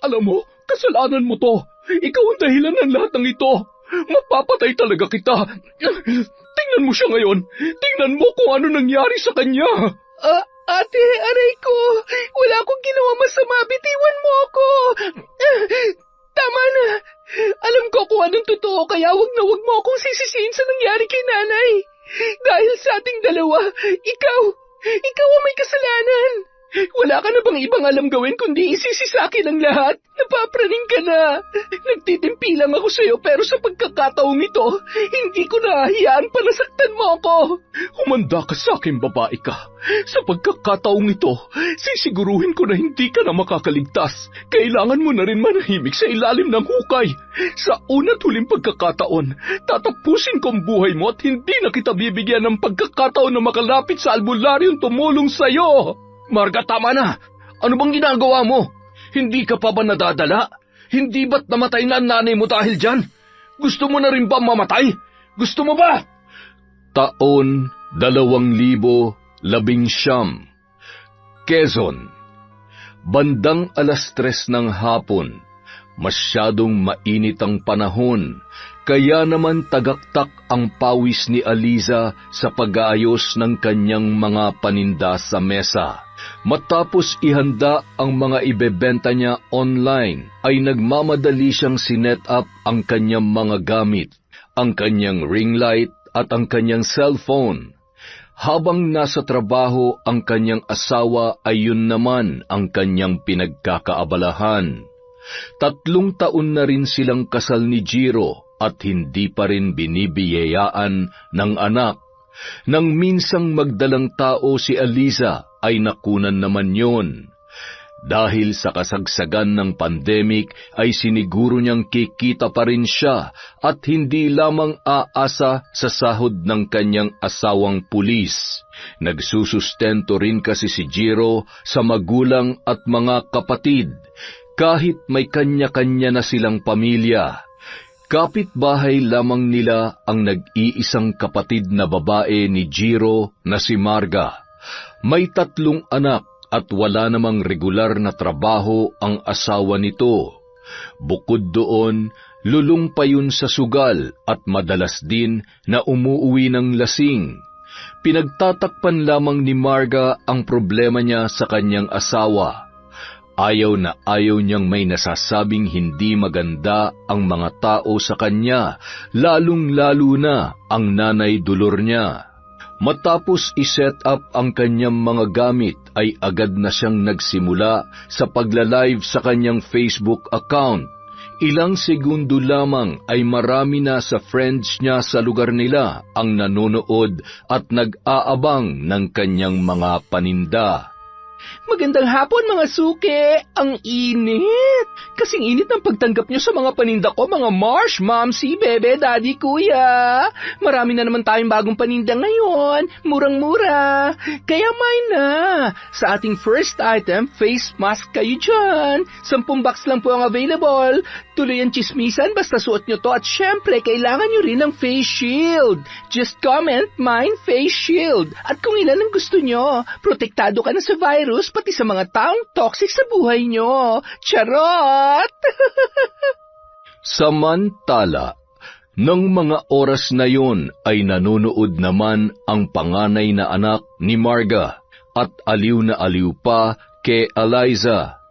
Alam mo, kasalanan mo to. Ikaw ang dahilan ng lahat ng ito. Mapapatay talaga kita. Tingnan mo siya ngayon. Tingnan mo kung ano nangyari sa kanya. Ate, aray ko. Wala akong ginawa masama. Bitiwan mo ako. Tama na. Alam ko kung anong totoo, kaya wag na wag mo akong sisisihin sa nangyari kay nanay. Dahil sa ating dalawa, ikaw ang may kasalanan. Wala ka na bang ibang alam gawin kundi isisisakin ang lahat? Napapraning ka na. Nagtitimpi lang ako sa'yo pero sa pagkakataong ito, hindi ko nahahiyaan pa nasaktan mo ako. Humanda ka sa akin, babae ka. Sa pagkakataong ito, sisiguruhin ko na hindi ka na makakaligtas. Kailangan mo na rin manahimik sa ilalim ng hukay. Sa una't huling pagkakataon, tatapusin ko ang buhay mo at hindi na kita bibigyan ng pagkakataon na makalapit sa albularyong tumulong sa'yo. Marga, tama na. Ano bang ginagawa mo? Hindi ka pa ba nadadala? Hindi ba't namatay na ang nanay mo dahil dyan? Gusto mo na rin ba mamatay? Gusto mo ba? Taon 2019, Quezon. Bandang 3:00 ng hapon, masyadong mainit ang panahon, kaya naman tagaktak ang pawis ni Aliza sa pag-aayos ng kanyang mga paninda sa mesa. Matapos ihanda ang mga ibebenta niya online, ay nagmamadali siyang sinet up ang kanyang mga gamit, ang kanyang ring light at ang kanyang cellphone. Habang nasa trabaho ang kanyang asawa ay yun naman ang kanyang pinagkakaabalahan. 3 taon na rin silang kasal ni Jiro at hindi pa rin binibiyayaan ng anak. Nang minsang magdalang tao si Aliza ay nakunan naman yon. Dahil sa kasagsagan ng pandemic ay siniguro niyang kikita pa rin siya at hindi lamang aasa sa sahod ng kanyang asawang pulis. Nagsusustento rin kasi si Jiro sa magulang at mga kapatid, kahit may kanya-kanya na silang pamilya. Kapitbahay lamang nila ang nag-iisang kapatid na babae ni Jiro na si Marga. May 3 anak at wala namang regular na trabaho ang asawa nito. Bukod doon, lulong pa yun sa sugal at madalas din na umuuwi ng lasing. Pinagtatakpan lamang ni Marga ang problema niya sa kanyang asawa. Ayaw na ayaw niyang may nasasabing hindi maganda ang mga tao sa kanya, lalong-lalo na ang nanay dulor niya. Matapos iset up ang kanyang mga gamit ay agad na siyang nagsimula sa pagla-live sa kanyang Facebook account. Ilang segundo lamang ay marami na sa friends niya sa lugar nila ang nanonood at nag-aabang ng kanyang mga paninda. Magandang hapon mga suke! Ang init! Kasing init ng pagtanggap niyo sa mga paninda ko, mga Marsh, Momsy, Bebe, Daddy, Kuya. Marami na naman tayong bagong paninda ngayon, murang-mura. Kaya may na! Sa ating first item, face mask kayo dyan. 10 box lang po ang available. Tuloy ang chismisan, basta suot nyo to at syempre, kailangan nyo rin ng face shield. Just comment, mine face shield. At kung ilan ang gusto nyo, protektado ka na sa virus, pati sa mga taong toxic sa buhay nyo. Charot! Samantala, nang mga oras na yon ay nanonood naman ang panganay na anak ni Marga at aliw na aliw pa kay Aliza.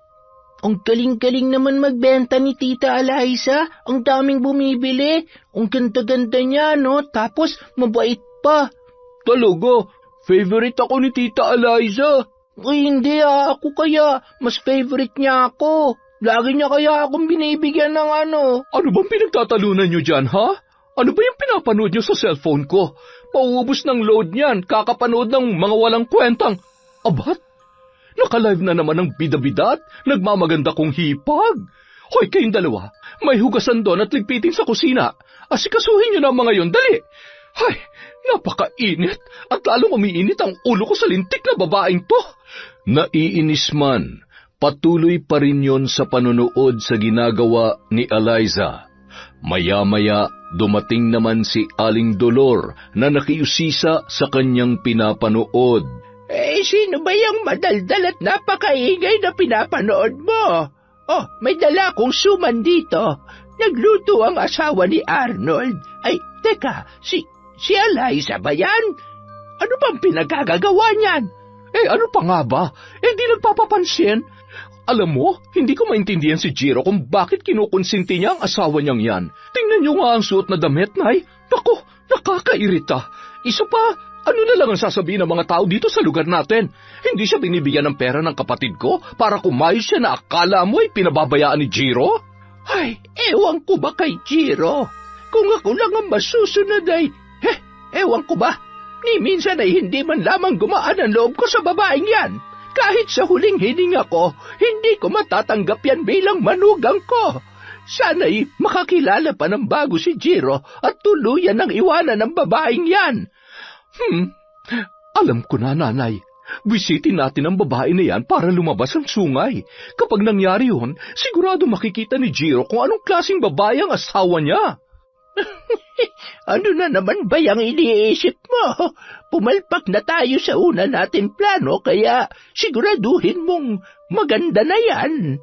Ang galing-galing naman magbenta ni Tita Aliza. Ang daming bumibili. Ang ganda-ganda niya, no? Tapos mabait pa. Talaga, favorite ako ni Tita Aliza. Ay, hindi ako kaya. Mas favorite niya ako. Lagi niya kaya akong binibigyan ng ano. Ano bang pinagtatalunan niyo dyan, ha? Ano ba yung pinapanood niyo sa cellphone ko? Pauubos ng load niyan, kakapanood ng mga walang kwentang. Abat? Naka-live na naman ang bida-bidat, nagmamaganda kong hipag. Hoy, kayong dalawa, may hugasan doon at ligpitin sa kusina. Asikasuhin niyo na mga yon, dali. Hay, napakainit at lalong umiinit ang ulo ko sa lintik na babaeng to. Naiinis man, patuloy pa rin yon sa panonood sa ginagawa ni Aliza. Maya-maya, dumating naman si Aling Dolor na nakiusisa sa kanyang pinapanood. Sino ba yung madaldal at napakaingay na pinapanood mo? Oh, may dala kong suman dito. Nagluto ang asawa ni Arnold. Ay, teka, si Eliza ba yan? Ano bang pinagagagawa niyan? Ano pa nga ba? Di nagpapapansin. Alam mo, hindi ko maintindihan si Jiro kung bakit kinukonsinti niya ang asawa niyang yan. Tingnan niyo nga ang suot na damit, Nay. Naku, nakakairita. Isa pa, ano na lang ang sasabihin ng mga tao dito sa lugar natin? Hindi siya binibigyan ng pera ng kapatid ko para kumayos siya na akala mo ay pinababayaan ni Jiro? Ay, ewan ko ba kay Jiro? Kung ako lang ang masusunod ay, ewan ko ba? Ni minsan ay hindi man lamang gumaan ang loob ko sa babaeng yan. Kahit sa huling hininga ko, hindi ko matatanggap yan bilang manugang ko. Sana'y makakilala pa ng bago si Jiro at tuluyan ang iwanan ng babaeng yan. Alam ko na, Nanay. Bisitin natin ang babae na yan para lumabas ang sungay. Kapag nangyari yun, sigurado makikita ni Jiro kung anong klaseng babae ang asawa niya. Ano na naman ba yung iniisip mo? Pumalpak na tayo sa una natin plano, kaya siguraduhin mong maganda na yan.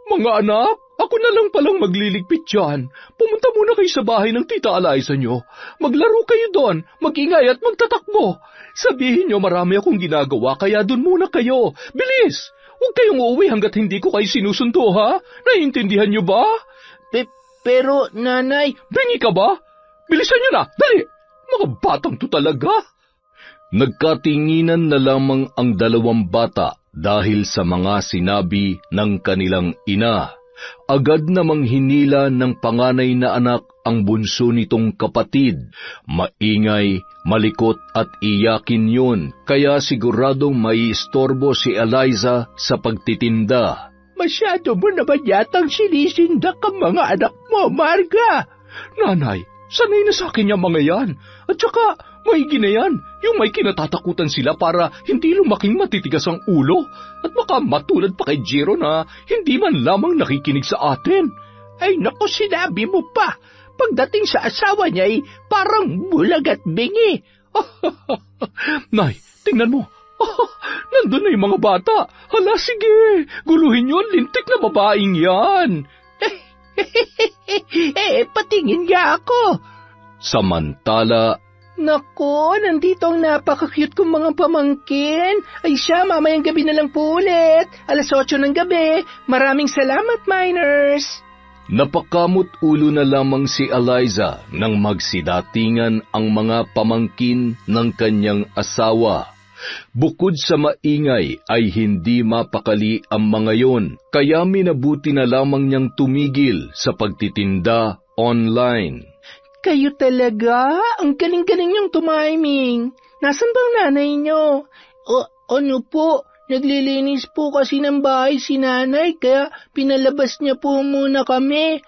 Mga anak, ako na lang palang magliligpit dyan. Pumunta muna kayo sa bahay ng Tita Eliza nyo. Maglaro kayo doon, mag-ingay at magtatakbo. Sabihin nyo marami akong ginagawa, kaya doon muna kayo. Bilis! Huwag kayong uuwi hanggat hindi ko kayo sinusunto, ha? Naiintindihan nyo ba? Pero, Nanay... Bingi ka ba? Bilisan nyo na! Dali! Mga batang to talaga! Nagkatinginan na lamang ang dalawang bata dahil sa mga sinabi ng kanilang ina. Agad namang hinila ng panganay na anak ang bunso nitong kapatid. Maingay, malikot at iyakin yun, kaya siguradong maiistorbo si Eliza sa pagtitinda. Masyado mo naman yatang sinisindak ang mga anak mo, Marga. Nanay, sanay na sa akin yung mga yan. At saka, maigi na yan. Yung may kinatatakutan sila para hindi lumaking matitigas ang ulo. At baka matulad pa kay Jiro na hindi man lamang nakikinig sa atin. Ay naku, sinabi mo pa. Pagdating sa asawa niya ay parang bulag at bingi. Nay, tingnan mo. Nandun na yung mga bata. Hala, sige. Guluhin yun, lintik na babaeng yan. Patingin nga ako. Samantala, Naku, nandito ang napaka-cute kong mga pamangkin. Ay siya, mamayang gabi na lang po ulit. 8:00 ng gabi. Maraming salamat, miners. napakamot ulo na lamang si Eliza nang magsidatingan ang mga pamangkin ng kanyang asawa. Bukod sa maingay ay hindi mapakali ang mga yon, kaya minabuti na lamang niyang tumigil sa pagtitinda online. Kayo talaga? Ang galing-galing niyong tumiming. Nasaan bang nanay niyo? Ano po? Naglilinis po kasi ng bahay si nanay, kaya pinalabas niya po muna kami.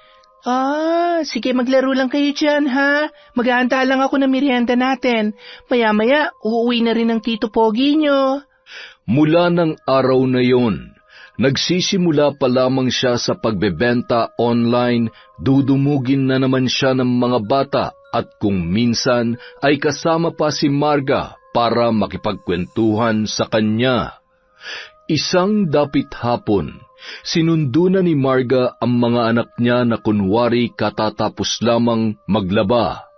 Sige, maglaro lang kayo dyan, ha? Maghahanda lang ako ng merienda natin. Maya-maya, uuwi na rin ang Tito Pogi niyo. Mula ng araw na yon, nagsisimula pa lamang siya sa pagbebenta online, dudumugin na naman siya ng mga bata at kung minsan ay kasama pa si Marga para makipagkwentuhan sa kanya. Isang dapit hapon, sinundo na ni Marga ang mga anak niya na kunwari katatapos lamang maglaba.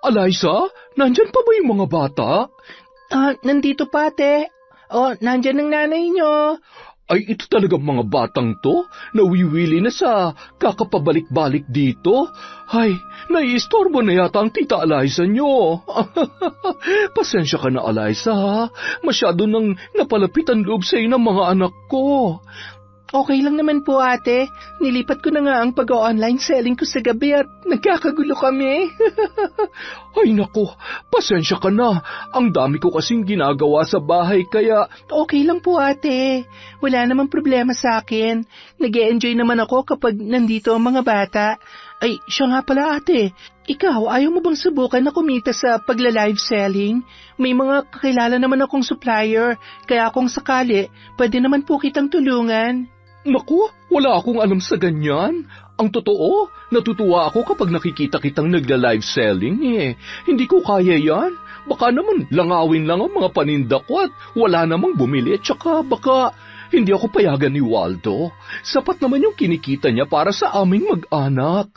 Eliza, nandyan pa ba yung mga bata? Nandito pa, ate. Nandyan ang nanay niyo. Ay, ito talagang mga batang to, nawiwili na sa kakapabalik-balik dito. Ay, naiistorbo na yata ang Tita Eliza nyo. Pasensya ka na, Eliza, ha? Masyado nang napalapit ang loob sa'yo ng mga anak ko. Okay lang naman po, ate. Nilipat ko na nga ang pag-online selling ko sa gabi at nagkakagulo kami. Ay nako, pasensya ka na. Ang dami ko kasing ginagawa sa bahay kaya... Okay lang po, ate. Wala namang problema sa akin. Nag-e-enjoy naman ako kapag nandito ang mga bata. Ay, siya nga pala, ate. Ikaw, ayaw mo bang subukan na kumita sa pagla-live selling? May mga kakilala naman akong supplier, kaya kung sakali, pwede naman po kitang tulungan. Naku, wala akong alam sa ganyan. Ang totoo, natutuwa ako kapag nakikita kitang nagla-live selling eh. Hindi ko kaya yan. Baka naman langawin lang ang mga paninda ko at wala namang bumili at saka baka Hindi ako payagan ni Waldo. Sapat naman yung kinikita niya para sa aming mag-anak.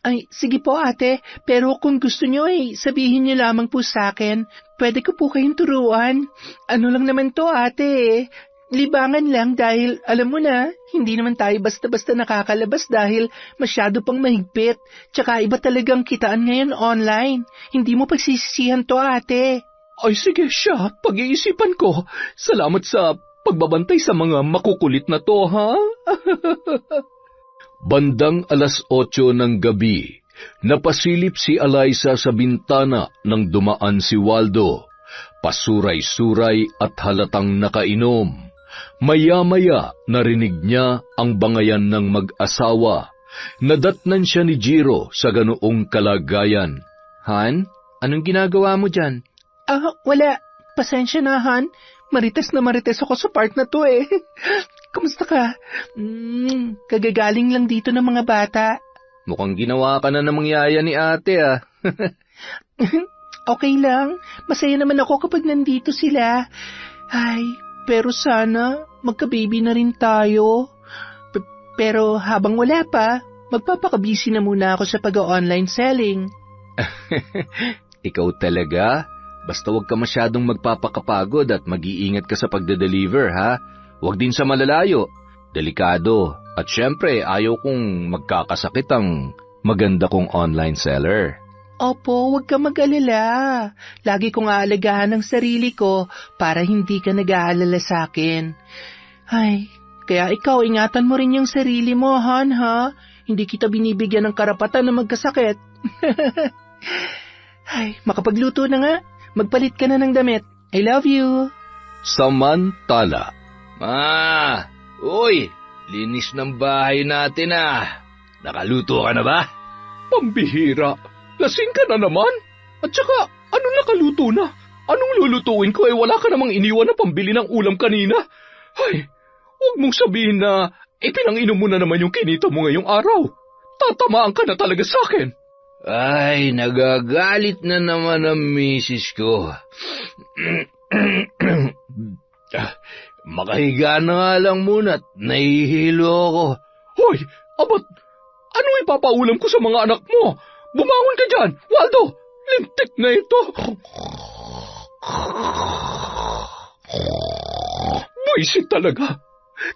Ay, sige po ate, pero kung gusto nyo sabihin nyo lamang po sa akin. Pwede ko po kayong turuan. Ano lang naman to ate. Libangan lang dahil, alam mo na, hindi naman tayo basta-basta nakakalabas dahil masyado pang mahigpit. Tsaka iba talagang kitaan ngayon online. Hindi mo pagsisisihan to ate. Ay sige siya, pag-iisipan ko. Salamat sa pagbabantay sa mga makukulit na to, ha? Bandang 8:00 ng gabi, napasilip si Eliza sa bintana nang dumaan si Waldo. Pasuray-suray at halatang nakainom. Maya-maya narinig niya ang bangayan ng mag-asawa. Nadatnan siya ni Jiro sa ganoong kalagayan. Han, anong ginagawa mo dyan? Wala. Pasensya na, Han. Marites na marites ako sa part na to eh. Kamusta ka? Kagagaling lang dito ng mga bata. Mukhang ginawa ka na ng mangyaya ni ate ah. Okay lang. Masaya naman ako kapag nandito sila. Ay, pero sana magka-baby na rin tayo. Pero habang wala pa, magpapakabisi na muna ako sa pag-online selling. Ikaw talaga? Basta huwag ka masyadong magpapakapagod at mag-iingat ka sa pagde-deliver, ha? Huwag din sa malalayo. Delikado. At syempre, ayaw kong magkakasakit ang maganda kong online seller. Opo, huwag ka mag-alala. Lagi kong aalagaan ang sarili ko para hindi ka nag-aalala sa akin. Ay, kaya ikaw, ingatan mo rin yung sarili mo, Han, ha? Hindi kita binibigyan ng karapatan na magkasakit. Ay, makapagluto na nga. Magpalit ka na ng damit. I love you. Samantala, Uy, linis ng bahay natin ah. Nakaluto ka na ba? Pambihira. Lasing ka na naman. At saka, anong nakaluto na? Anong lulutuin ko wala ka namang iniwan na pambili ng ulam kanina? Ay, huwag mong sabihin na ipinang-inom mo na naman yung kinita mo ngayong araw. Tatamaan ka na talaga sa akin. Ay, nagagalit na naman ang misis ko. Makahiga na nga lang muna at nahihilo ako. Hoy, abat, ano ipapaulam ko sa mga anak mo? Bumangon ka dyan, Waldo! Lintik na ito! Buisit talaga.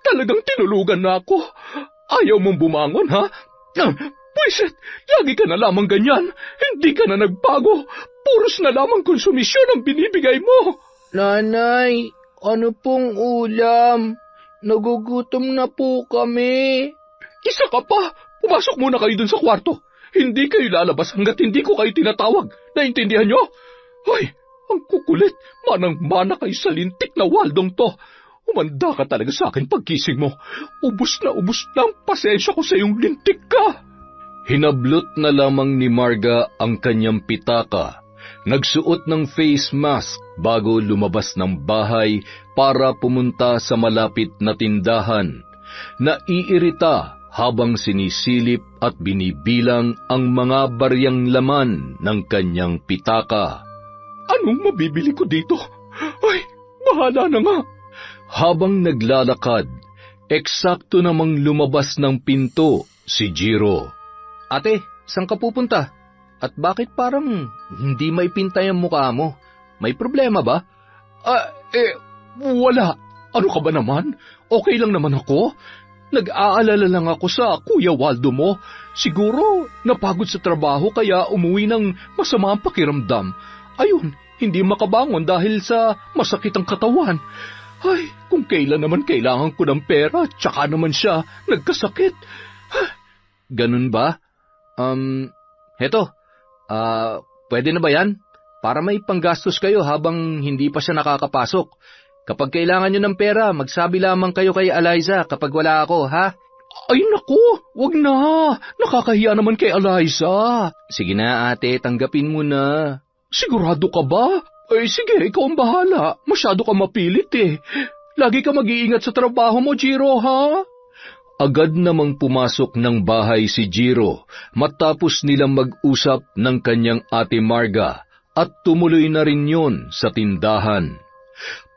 Talagang tinulugan na ako. Ayaw mong bumangon, ha? Buisit, lagi ka na lamang ganyan. Hindi ka na nagbago. Puros na lamang konsumisyon ang binibigay mo. Nanay, ano pong ulam? Nagugutom na po kami. Isa ka pa. Pumasok muna kayo dun sa kwarto. Hindi kayo lalabas hanggat hindi ko kayo tinatawag. Naintindihan nyo? Hoy, ang kukulit. Manang-mana kayo sa lintik na Waldong to. Umanda ka talaga sa akin pagkising mo. Ubus na ang pasensya ko sa iyong lintik ka. Hinablot na lamang ni Marga ang kanyang pitaka. Nagsuot ng face mask bago lumabas ng bahay para pumunta sa malapit na tindahan. Naiirita habang sinisilip at binibilang ang mga baryang laman ng kanyang pitaka. Anong mabibili ko dito? Ay, bahala na nga. Habang naglalakad, eksakto namang lumabas ng pinto si Jiro. Ate, saan ka pupunta? At bakit parang hindi maipintay ang mukha mo? May problema ba? Wala. Ano ka ba naman? Okay lang naman ako. Nag-aalala lang ako sa Kuya Waldo mo. Siguro napagod sa trabaho kaya umuwi ng masama ang pakiramdam. Ayun, hindi makabangon dahil sa masakit ang katawan. Ay, kung kailan naman kailangan ko ng pera, tsaka naman siya nagkasakit. Ganun ba? Heto, pwede na ba yan? Para may panggastos kayo habang hindi pa siya nakakapasok. Kapag kailangan nyo ng pera, magsabi lamang kayo kay Eliza kapag wala ako, ha? Ay naku, wag na. Nakakahiya naman kay Eliza. Sige na ate, tanggapin mo na. Sigurado ka ba? Ay sige, ikaw ang bahala. Masyado ka mapilit eh. Lagi ka mag-iingat sa trabaho mo, Jiro, ha? Agad namang pumasok ng bahay si Jiro matapos nilang mag-usap ng kanyang ate Marga at tumuloy na rin yon sa tindahan.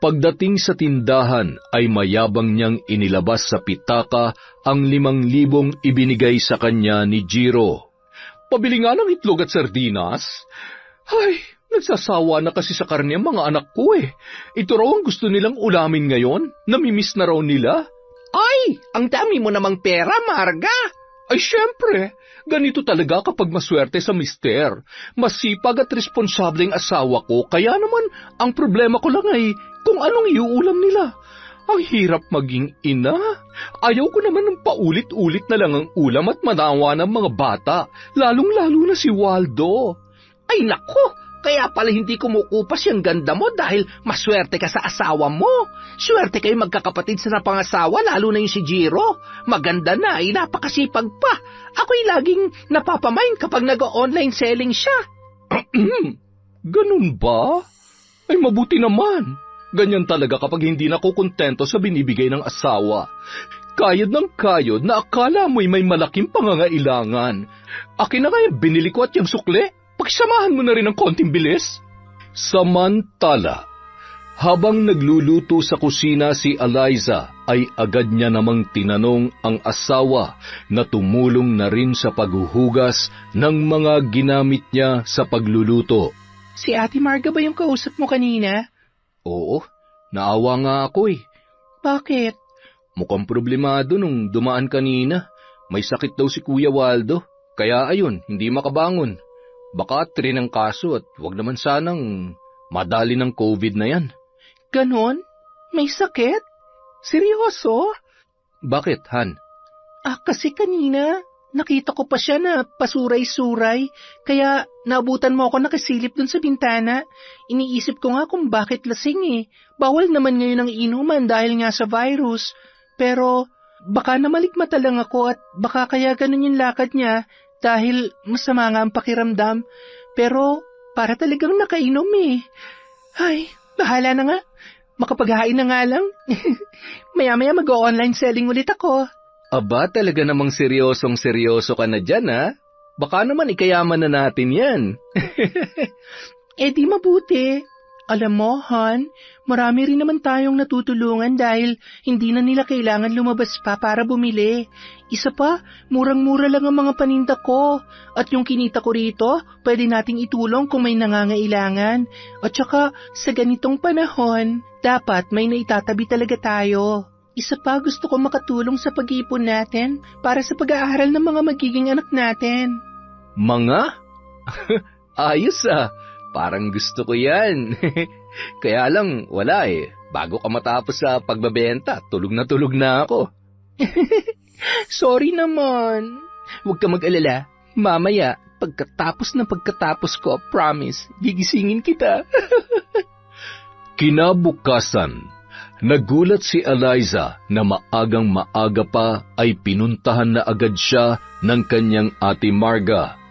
Pagdating sa tindahan ay mayabang niyang inilabas sa pitaka ang 5,000 ibinigay sa kanya ni Jiro. Pabili nga ng itlog at sardinas. Ay, nagsasawa na kasi sa karne ang mga anak ko eh. Ito raw ang gusto nilang ulamin ngayon. Namimiss na raw nila. Ay, ang dami mo namang pera, Marga. Ay, syempre. Ganito talaga kapag maswerte sa mister. Masipag at responsableng asawa ko, kaya naman ang problema ko lang ay kung anong iuulam nila. Ang hirap maging ina. Ayaw ko naman ng paulit-ulit na lang ang ulam at manawa ng mga bata, lalong-lalo na si Waldo. Ay nako, kaya pala hindi kumukupas yung ganda mo dahil maswerte ka sa asawa mo. Swerte kayo magkakapatid sa napangasawa, lalo na yung si Jiro. Maganda na, ay napakasipag pa. Ako'y laging napapamain kapag nag-online selling siya. Ganun ba? Ay mabuti naman. Ganyan talaga kapag hindi nakukontento sa binibigay ng asawa. Kayod ng kayod na akala mo'y may malaking pangangailangan. Akin na nga yung binili ko at yung sukle. Pagsamahan mo na rin ng konting bilis. Samantala, habang nagluluto sa kusina si Eliza, ay agad niya namang tinanong ang asawa na tumulong na rin sa paghuhugas ng mga ginamit niya sa pagluluto. Si Ate Marga ba yung kausap mo kanina? Oo, naawa nga ako eh. Bakit? Mukhang problemado nung dumaan kanina. May sakit daw si Kuya Waldo, kaya ayun, hindi makabangon. Baka rin ang kaso at wag naman sanang madali ng COVID na yan. Ganon? May sakit? Seryoso? Bakit, Han? Kasi kanina, nakita ko pa siya na pasuray-suray, kaya naabutan mo ako nakasilip dun sa bintana. Iniisip ko nga kung bakit lasing eh. Bawal naman ngayon ang inuman dahil nga sa virus. Pero baka namalikmata lang ako at baka kaya ganun yung lakad niya dahil masama nga ang pakiramdam. Pero para talagang nakainom eh. Ay, bahala na nga. Makapaghain na nga lang. Maya-maya mag-online selling ulit ako. Aba, talaga namang seryosong-seryoso ka na dyan, ha? Baka naman ikayaman na natin yan. Di mabuti. Alam mo, Han, marami rin naman tayong natutulungan dahil hindi na nila kailangan lumabas pa para bumili. Isa pa, murang-mura lang ang mga paninda ko. At yung kinita ko rito, pwede nating itulong kung may nangangailangan. At saka, sa ganitong panahon, dapat may naitatabi talaga tayo. Isa pa, gusto ko makatulong sa pag-iipon natin para sa pag-aaral ng mga magiging anak natin. Mga? Ayos ah. Parang gusto ko yan. Kaya lang, wala eh. Bago ka matapos sa pagbabenta, tulog na ako. Sorry naman. Huwag ka mag-alala. Mamaya, pagkatapos ko, promise, gigisingin kita. Kinabukasan, nagulat si Eliza na maagang-maaga pa ay pinuntahan na agad siya ng kanyang Ate Marga.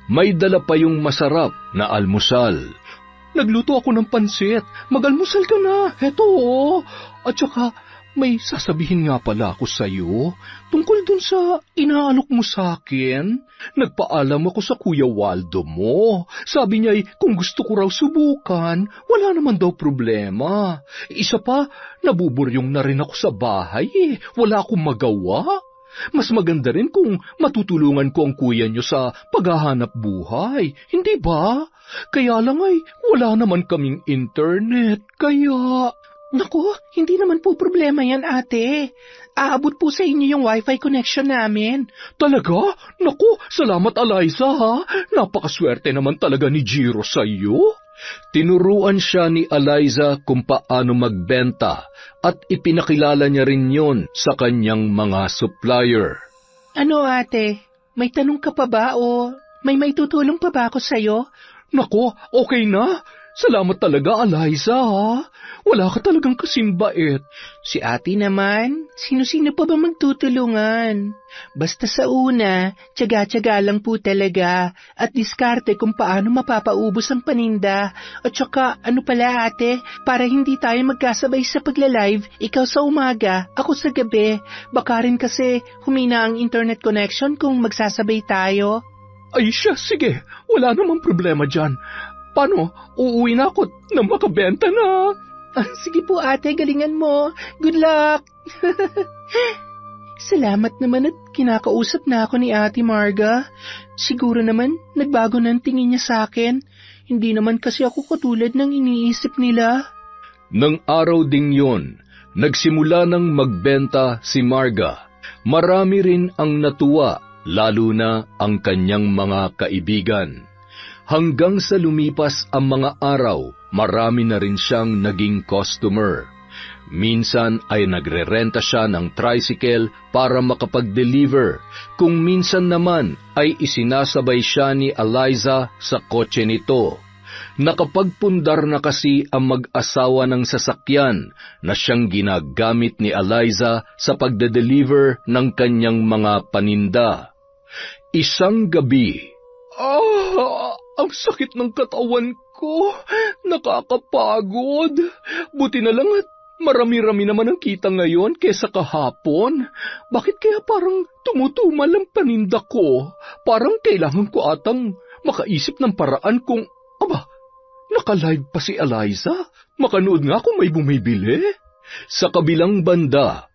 May dala pa yung masarap na almusal. Nagluto ako ng pansit. Mag-almusal ka na. Heto oh. At saka, may sasabihin nga pala ako sa'yo tungkol dun sa inaalok mo sa akin. Nagpaalam ako sa Kuya Waldo mo. Sabi niya kung gusto ko raw subukan, wala naman daw problema. Isa pa, nabuburyong na rin ako sa bahay eh. Wala akong magawa. Mas maganda rin kung matutulungan ko ang kuya niyo sa paghahanap buhay, hindi ba? Kaya lang ay wala naman kaming internet, kaya... Naku, hindi naman po problema yan, ate. Aabot po sa inyo yung wifi connection namin. Talaga? Naku, salamat Eliza ha. Napakaswerte naman talaga ni Jiro sa iyo. Tinuruan siya ni Eliza kung paano magbenta at ipinakilala niya rin yon sa kanyang mga supplier. Ano ate, may tanong ka pa ba o may maitutulong pa ba ako sa'yo? Nako, okay na. Salamat talaga, Eliza, ha? Wala ka talagang kasimbait. Si ate naman, sino-sino pa ba magtutulungan? Basta sa una, tiyaga-tiyaga lang po talaga at diskarte kung paano mapapaubos ang paninda. At saka, ano pala ate, para hindi tayo magkasabay sa pagla-live, ikaw sa umaga, ako sa gabi. Baka rin kasi humina ang internet connection kung magsasabay tayo. Ay siya, sige, wala namang problema dyan. Paano? Uuwi na ako na makabenta na. Sige po ate, galingan mo. Good luck. Salamat naman at kinakausap na ako ni Ate Marga. Siguro naman nagbago na ang tingin niya sa akin. Hindi naman kasi ako katulad ng iniisip nila. Nang araw ding yon, nagsimula ng magbenta si Marga. Marami rin ang natuwa, lalo na ang kanyang mga kaibigan. Hanggang sa lumipas ang mga araw, marami na rin siyang naging customer. Minsan ay nagrerenta siya ng tricycle para makapag-deliver. Kung minsan naman ay isinasabay siya ni Eliza sa kotse nito. Nakapagpundar na kasi ang mag-asawa ng sasakyan na siyang ginagamit ni Eliza sa pagde-deliver ng kanyang mga paninda. Isang gabi, Ang sakit ng katawan ko. Nakakapagod. Buti na lang at marami-rami naman ang kita ngayon kesa kahapon. Bakit kaya parang tumutumal ang paninda ko? Parang kailangan ko atang makaisip ng paraan kung, naka-live pa si Eliza? Makanood nga kung may bumibili. Sa kabilang banda,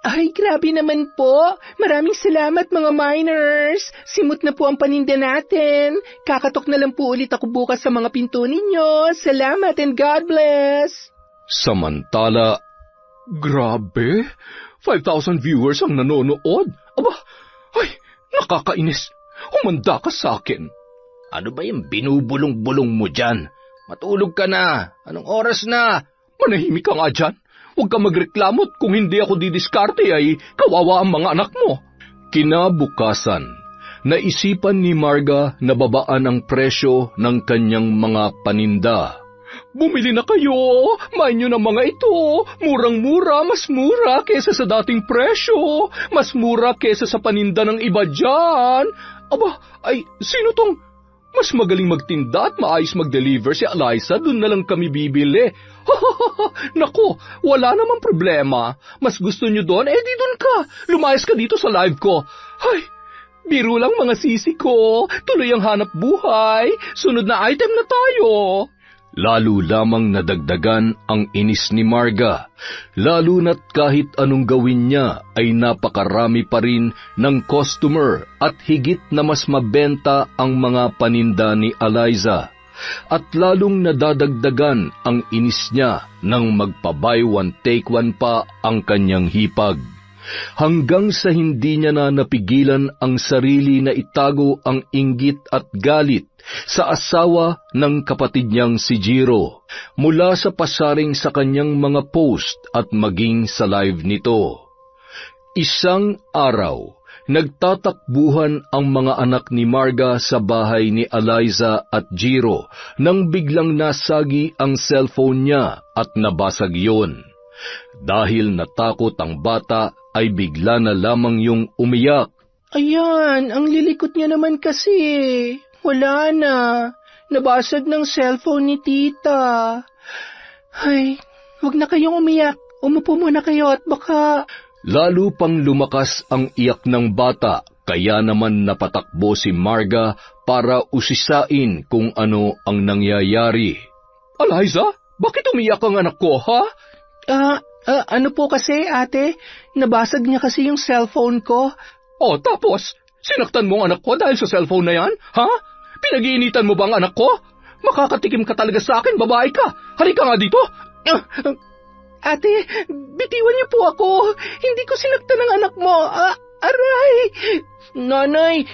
Ay, grabe naman po. Maraming salamat mga miners. Simot na po ang paninda natin. Kakatok na lang po ulit ako bukas sa mga pinto ninyo. Salamat and God bless. samantala, Grabe, 5,000 viewers ang nanonood. Nakakainis. Humanda ka sa akin. Ano ba yung binubulong-bulong mo dyan? Matulog ka na. Anong oras na? Manahimik ka nga dyan. Huwag ka magreklamo at kung hindi ako didiskarte ay kawawa ang mga anak mo. kinabukasan, naisipan ni Marga na babaan ang presyo ng kanyang mga paninda. Bumili na kayo! Main nyo ng mga ito! Murang-mura, mas mura kesa sa dating presyo! Mas mura kesa sa paninda ng iba dyan! Sino tong mas magaling magtinda at maayos mag-deliver? Si Eliza, dun na lang kami bibili. Nako, wala namang problema. Mas gusto nyo doon, di doon ka. Lumayas ka dito sa live ko. Biro lang mga sisi ko. Tuloy ang hanap buhay. Sunod na item na tayo. Lalo lamang nadagdagan ang inis ni Marga, lalo na't kahit anong gawin niya ay napakarami pa rin ng customer at higit na mas mabenta ang mga paninda ni Eliza. At lalong nadadagdagan ang inis niya nang magpa-buy one take one pa ang kanyang hipag. Hanggang sa hindi niya na napigilan ang sarili na itago ang inggit at galit sa asawa ng kapatid niyang si Jiro, mula sa pasaring sa kanyang mga post at maging sa live nito. Isang araw, nagtatakbuhan ang mga anak ni Marga sa bahay ni Eliza at Jiro nang biglang nasagi ang cellphone niya at nabasag yun. Dahil natakot ang bata, ay bigla na lamang yung umiyak. Ayan, ang lilikot niya naman kasi. Wala na. Nabasag ng cellphone ni tita. Huwag na kayong umiyak. Umupo muna kayo at baka... Lalo pang lumakas ang iyak ng bata, kaya naman napatakbo si Marga para usisain kung ano ang nangyayari. Eliza, bakit umiyak ang anak ko, ha? Ano po kasi, ate? Nabasag niya kasi yung cellphone ko. Tapos, sinaktan mo ang anak ko dahil sa cellphone na yan, ha? Pinag-iinitan mo ba ang anak ko? Makakatikim ka talaga sa akin, babae ka. Halika nga dito. Ate, bitiwan niyo po ako. Hindi ko sinaktan ang anak mo. Aray! Nanay,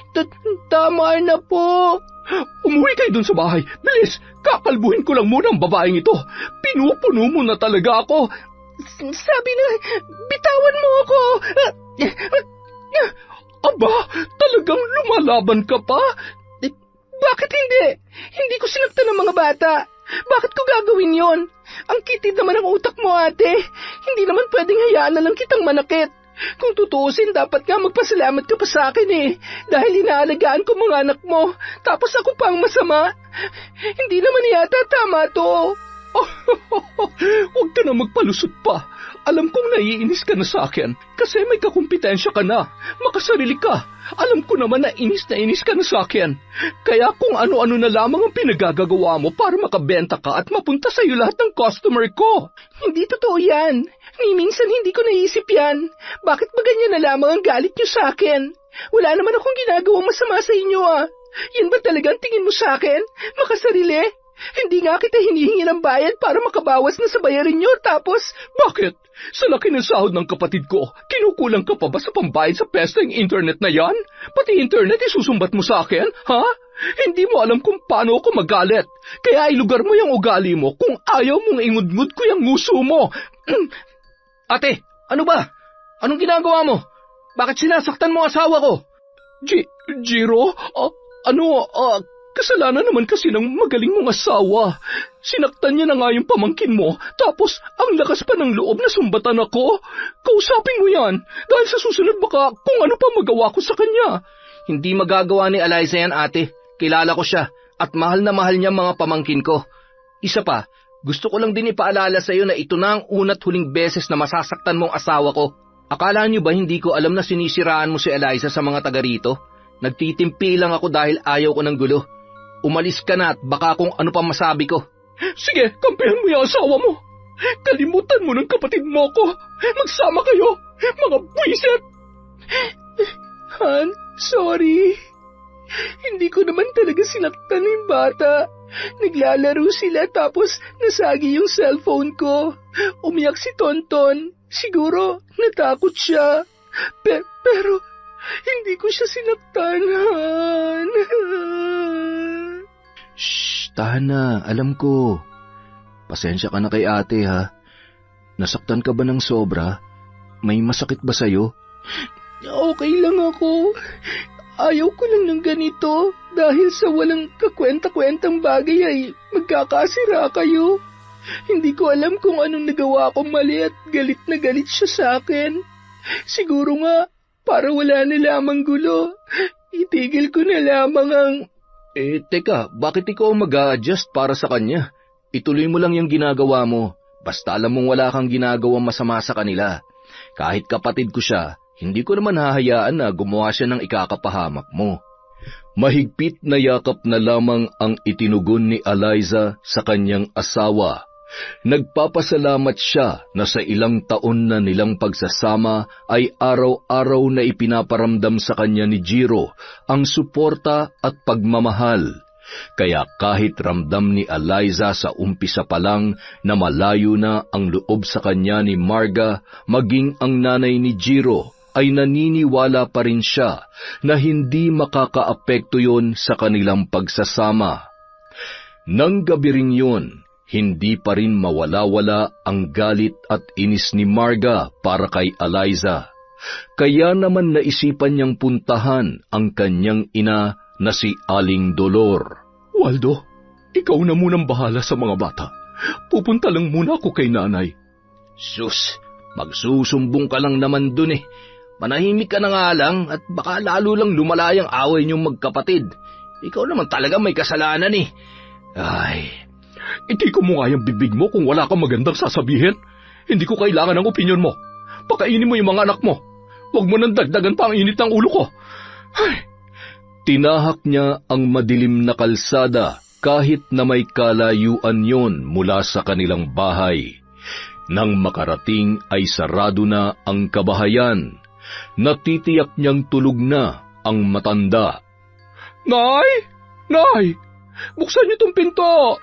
tama na po. Umuwi kayo dun sa bahay. Bilis, kakalbuhin ko lang muna ang babaeng ito. Pinupuno mo na talaga ako. Sabi na, bitawan mo ako. Talagang lumalaban ka pa? Bakit hindi? Hindi ko sinaktan ng mga bata. Bakit ko gagawin yon? Ang kitid naman ang utak mo, ate. Hindi naman pwedeng hayaan na lang kitang manakit. Kung tutuusin, dapat nga magpasalamat ka pa sa akin dahil inaalagaan ko mga anak mo. Tapos ako pa ang masama. Hindi naman yata tama to. Huwag ka na magpalusot pa. Alam kong naiinis ka na sa akin kasi may kakumpetensya ka na. Makasarili ka. Alam ko naman na inis ka na sa akin. Kaya kung ano-ano na lamang ang pinagagagawa mo para makabenta ka at mapunta sa iyo lahat ng customer ko. Hindi totoo yan. Ni minsan hindi ko naisip yan. Bakit ba ganyan na lamang ang galit niyo sa akin? Wala naman akong ginagawang masama sa inyo ah. Yan ba talagang tingin mo sa akin? Makasarili? Hindi nga kita hinihingi ng bayad para makabawas na sa bayarin niyo tapos... Bakit? Sa laki ng sahod ng kapatid ko, kinukulang ka pa ba sa pambayad sa pesteng internet na yan? Pati internet isusumbat mo sa akin, ha? Hindi mo alam kung paano ako magalit. Kaya ilugar mo yung ugali mo kung ayaw mong ingud-ngud ko yung nguso mo. Ate, ano ba? Anong ginagawa mo? Bakit sinasaktan mo asawa ko? Jiro? Kasalanan naman kasi ng magaling mong asawa. Sinaktan niya na nga yung pamangkin mo, tapos ang lakas pa ng loob na sumbatan ako. Kausapin mo yan, dahil sa susunod baka kung ano pa magawa ko sa kanya. Hindi magagawa ni Eliza yan, ate. Kilala ko siya, at mahal na mahal niya mga pamangkin ko. Isa pa, gusto ko lang din ipaalala sa iyo na ito na ang una't huling beses na masasaktan mong asawa ko. Akala niyo ba hindi ko alam na sinisiraan mo si Eliza sa mga taga rito? Nagtitimpi lang ako dahil ayaw ko ng gulo. Umalis ka na at baka kung ano pa masabi ko. Sige, kampihan mo yung asawa mo. Kalimutan mo ng kapatid mo ko. Magsama kayo, mga buwisit. Han, sorry. Hindi ko naman talaga sinaktan yung bata. Naglalaro sila tapos nasagi yung cellphone ko. Umiyak si Tonton. Siguro natakot siya. Pero hindi ko siya sinaktan, Han. Shh, tahan na. Alam ko. Pasensya ka na kay ate, ha? Nasaktan ka ba ng sobra? May masakit ba sa'yo? Okay lang ako. Ayaw ko lang ng ganito dahil sa walang kakwenta-kwentang bagay ay magkakasira kayo. Hindi ko alam kung anong nagawa ko mali at galit na galit siya sa akin. Siguro nga, para wala na lamang gulo, itigil ko na lamang ang... Teka, bakit ikaw mag-a-adjust para sa kanya? Ituloy mo lang yung ginagawa mo. Basta alam mong wala kang ginagawang masama sa kanila. Kahit kapatid ko siya, hindi ko naman hahayaan na gumawa siya ng ikakapahamak mo. Mahigpit na yakap na lamang ang itinugon ni Eliza sa kanyang asawa. Nagpapasalamat siya na sa ilang taon na nilang pagsasama ay araw-araw na ipinaparamdam sa kanya ni Jiro ang suporta at pagmamahal. Kaya kahit ramdam ni Eliza sa umpisa pa lang na malayo na ang loob sa kanya ni Marga, maging ang nanay ni Jiro, ay naniniwala pa rin siya na hindi makakaapekto yon sa kanilang pagsasama. Nang gabi ring yun, hindi pa rin mawala-wala ang galit at inis ni Marga para kay Eliza. Kaya naman naisipan niyang puntahan ang kanyang ina na si Aling Dolor. Waldo, ikaw na munang bahala sa mga bata. Pupunta lang muna ako kay nanay. Sus, magsusumbong ka lang naman dun eh. Manahimik ka na nga lang at baka lalo lang lumalayang away niyong magkapatid. Ikaw naman talaga may kasalanan eh. Ay... Hindi ko mo nga yung bibig mo kung wala kang magandang sasabihin. Hindi ko kailangan ng opinyon mo. Pakainin mo yung mga anak mo. Huwag mo nang dagdagan pa ang init ng ulo ko. Ay. Tinahak niya ang madilim na kalsada kahit na may kalayuan yon mula sa kanilang bahay. Nang makarating ay sarado na ang kabahayan. Natitiyak niyang tulog na ang matanda. Nay! Nay! Buksan niyo tong pinto!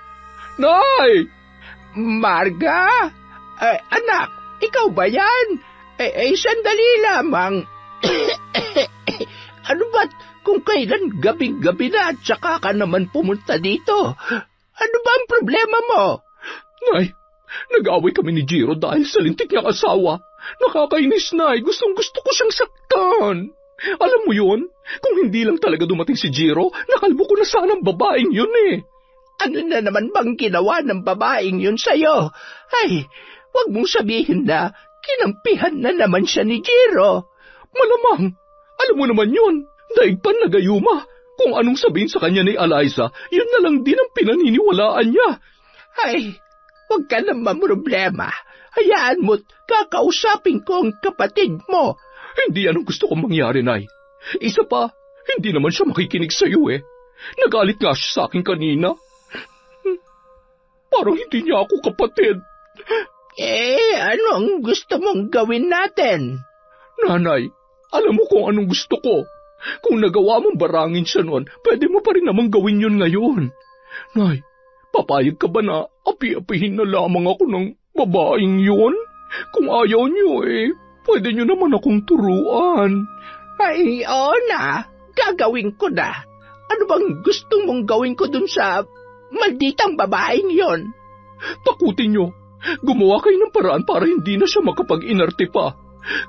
Nay! Marga? Anak, ikaw ba yan? Sandali lamang. Ano ba't kung kailan gabing-gabi na at saka ka naman pumunta dito? Ano ba ang problema mo? Nay, nag-away kami ni Jiro dahil sa lintik niyang asawa. Nakakainis, Nay. Gustong-gusto ko siyang saktan. Alam mo yun? Kung hindi lang talaga dumating si Jiro, nakalbo ko na sana ang babaeng yun eh. Ano na naman bang ginawa ng babaeng yun sa'yo? Ay, wag mong sabihin na kinampihan na naman siya ni Jiro. Malamang. Alam mo naman yun. Daig pa nagayuma. Kung anong sabihin sa kanya ni Eliza, yun na lang din ang pinaniniwalaan niya. Ay, Huwag ka na mamroblema. Hayaan mo't kakausapin ko ang kapatid mo. Hindi yan ang gusto kong mangyari, Nay. Isa pa, hindi naman siya makikinig sa'yo eh. Nagalit nga siya sa akin kanina. Parang hindi niya ako kapatid. Ano ang gusto mong gawin natin? Nanay, alam mo kung anong gusto ko. Kung nagawa mong barangin siya noon, pwede mo pa rin namang gawin yun ngayon. Nay, papayag ka ba na api-apihin na lamang ako ng babaeng yun? Kung ayaw niyo pwede niyo naman akong turuan. Ay, oo na. Gagawin ko na. Ano bang gusto mong gawin ko dun sa malditang babaeng yon? Takutin niyo. Gumawa kayo ng paraan para hindi na siya makapag-inarte pa.